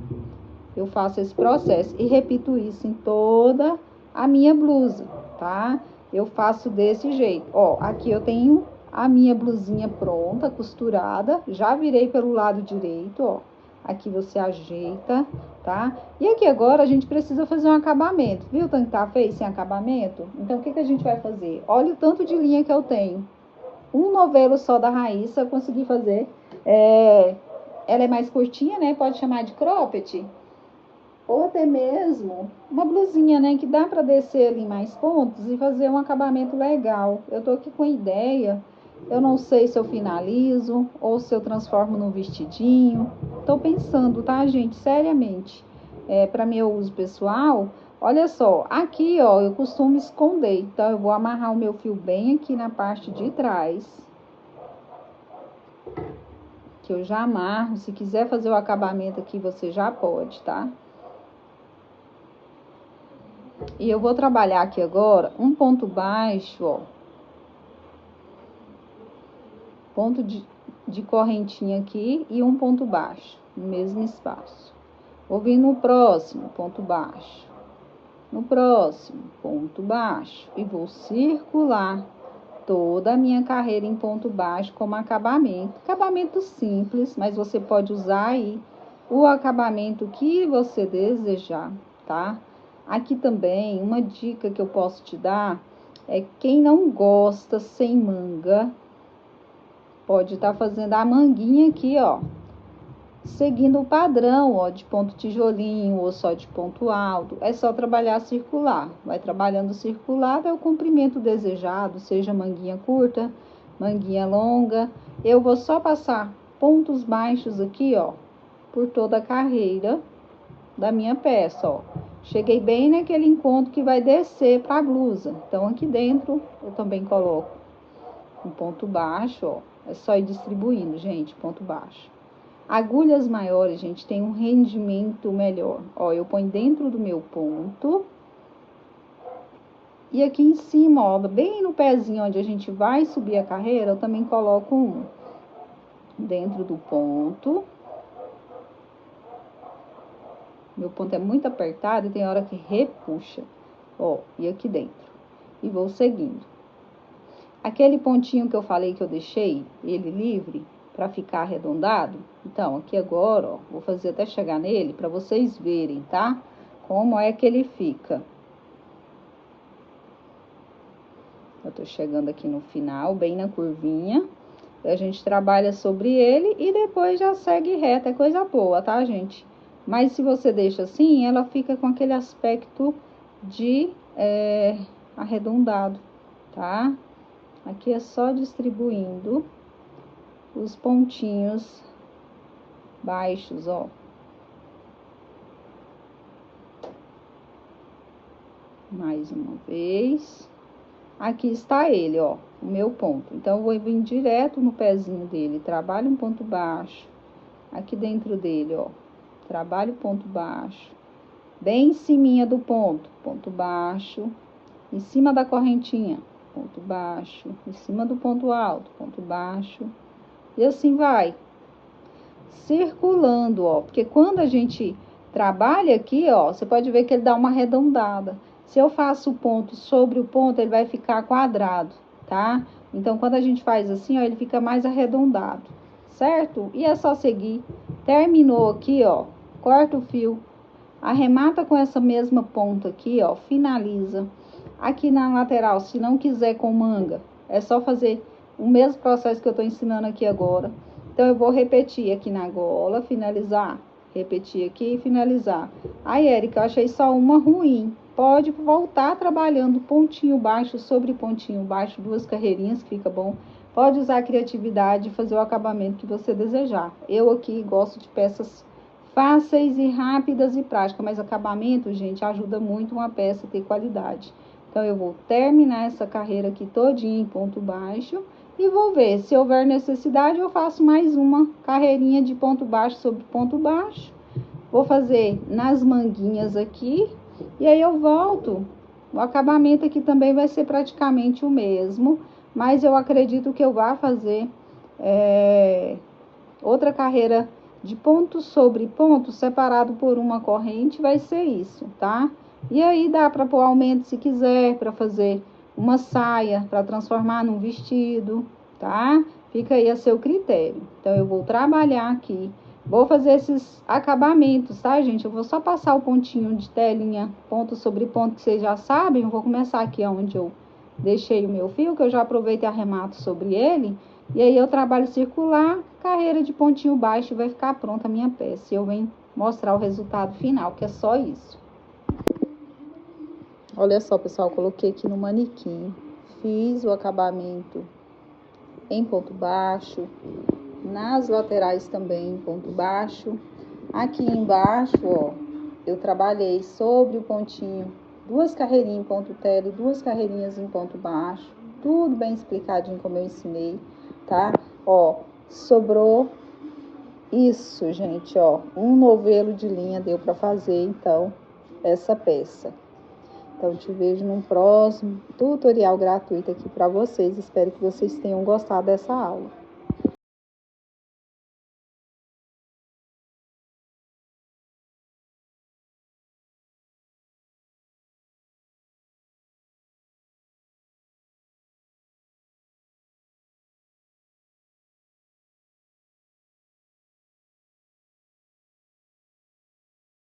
eu faço esse processo. E repito isso em toda a minha blusa, tá? Eu faço desse jeito. Ó, aqui eu tenho a minha blusinha pronta, costurada. Já virei pelo lado direito, ó. Aqui você ajeita, tá? E aqui agora a gente precisa fazer um acabamento. Viu o tanto que tá feio sem acabamento? Então, o que a gente vai fazer? Olha o tanto de linha que eu tenho. Um novelo só da Raíssa eu consegui fazer. Ela é mais curtinha, né? Pode chamar de cropped. Ou até mesmo uma blusinha, né? Que dá pra descer ali mais pontos e fazer um acabamento legal. Eu tô aqui com ideia. Eu não sei se eu finalizo ou se eu transformo num vestidinho. Tô pensando, tá, gente? Seriamente. Para meu uso pessoal, olha só. Aqui, ó, eu costumo esconder. Então, eu vou amarrar o meu fio bem aqui na parte de trás. Que eu já amarro. Se quiser fazer o acabamento aqui, você já pode, tá? E eu vou trabalhar aqui agora um ponto baixo, ó. Ponto de correntinha aqui e um ponto baixo, no mesmo espaço. Vou vir no próximo, ponto baixo. No próximo, ponto baixo. E vou circular toda a minha carreira em ponto baixo como acabamento. Acabamento simples, mas você pode usar aí o acabamento que você desejar, tá? Aqui também, uma dica que eu posso te dar é quem não gosta sem manga, pode estar fazendo a manguinha aqui, ó, seguindo o padrão, ó, de ponto tijolinho ou só de ponto alto. É só trabalhar circular. Vai trabalhando circular, é o comprimento desejado, seja manguinha curta, manguinha longa. Eu vou só passar pontos baixos aqui, ó, por toda a carreira da minha peça, ó. Cheguei bem naquele encontro que vai descer para a blusa. Então, aqui dentro, eu também coloco um ponto baixo, ó. É só ir distribuindo, gente, ponto baixo. Agulhas maiores, gente, tem um rendimento melhor. Ó, eu ponho dentro do meu ponto. E aqui em cima, ó, bem no pezinho onde a gente vai subir a carreira, eu também coloco um dentro do ponto. Meu ponto é muito apertado e tem hora que repuxa. Ó, e aqui dentro. E vou seguindo. Aquele pontinho que eu falei que eu deixei ele livre para ficar arredondado. Então, aqui agora, ó, vou fazer até chegar nele para vocês verem, tá? Como é que ele fica. Eu tô chegando aqui no final, bem na curvinha. A gente trabalha sobre ele e depois já segue reto. É coisa boa, tá, gente? Mas se você deixa assim, ela fica com aquele aspecto de arredondado, tá? Aqui é só distribuindo os pontinhos baixos, ó. Mais uma vez. Aqui está ele, ó, o meu ponto. Então, eu vou vir direto no pezinho dele, trabalho um ponto baixo. Aqui dentro dele, ó, trabalho ponto baixo. Bem em cima do ponto baixo. Em cima da correntinha, ponto baixo. Em cima do ponto alto, ponto baixo. E assim vai. Circulando, ó, porque quando a gente trabalha aqui, ó, você pode ver que ele dá uma arredondada. Se eu faço o ponto sobre o ponto, ele vai ficar quadrado, tá? Então, quando a gente faz assim, ó, ele fica mais arredondado, certo? E é só seguir. Terminou aqui, ó, corta o fio, arremata com essa mesma ponta aqui, ó, finaliza. Aqui na lateral, se não quiser com manga, é só fazer o mesmo processo que eu tô ensinando aqui agora. Então, eu vou repetir aqui na gola, finalizar, repetir aqui e finalizar. Aí, Érica, eu achei só uma ruim. Pode voltar trabalhando pontinho baixo sobre pontinho baixo, 2 carreirinhas, que fica bom. Pode usar a criatividade e fazer o acabamento que você desejar. Eu aqui gosto de peças fáceis e rápidas e práticas, mas acabamento, gente, ajuda muito uma peça a ter qualidade. Então, eu vou terminar essa carreira aqui todinha em ponto baixo. E vou ver, se houver necessidade, eu faço mais uma carreirinha de ponto baixo sobre ponto baixo. Vou fazer nas manguinhas aqui. E aí eu volto. O acabamento aqui também vai ser praticamente o mesmo. Mas eu acredito que eu vá fazer outra carreira de ponto sobre ponto, separado por uma corrente, vai ser isso, tá? E aí dá para pôr aumento se quiser, para fazer uma saia, para transformar num vestido, tá? Fica aí a seu critério. Então, eu vou trabalhar aqui, vou fazer esses acabamentos, tá, gente? Eu vou só passar o pontinho de telinha, ponto sobre ponto, que vocês já sabem. Eu vou começar aqui onde eu deixei o meu fio, que eu já aproveito e arremato sobre ele. E aí, eu trabalho circular, carreira de pontinho baixo, e vai ficar pronta a minha peça. E eu venho mostrar o resultado final, que é só isso. Olha só, pessoal, coloquei aqui no manequim, fiz o acabamento em ponto baixo, nas laterais também em ponto baixo. Aqui embaixo, ó, eu trabalhei sobre o pontinho, 2 carreirinhas em ponto tela e 2 carreirinhas em ponto baixo, tudo bem explicadinho como eu ensinei, tá? Ó, sobrou isso, gente, ó, um novelo de linha deu pra fazer, então, essa peça. Então, te vejo num próximo tutorial gratuito aqui para vocês. Espero que vocês tenham gostado dessa aula.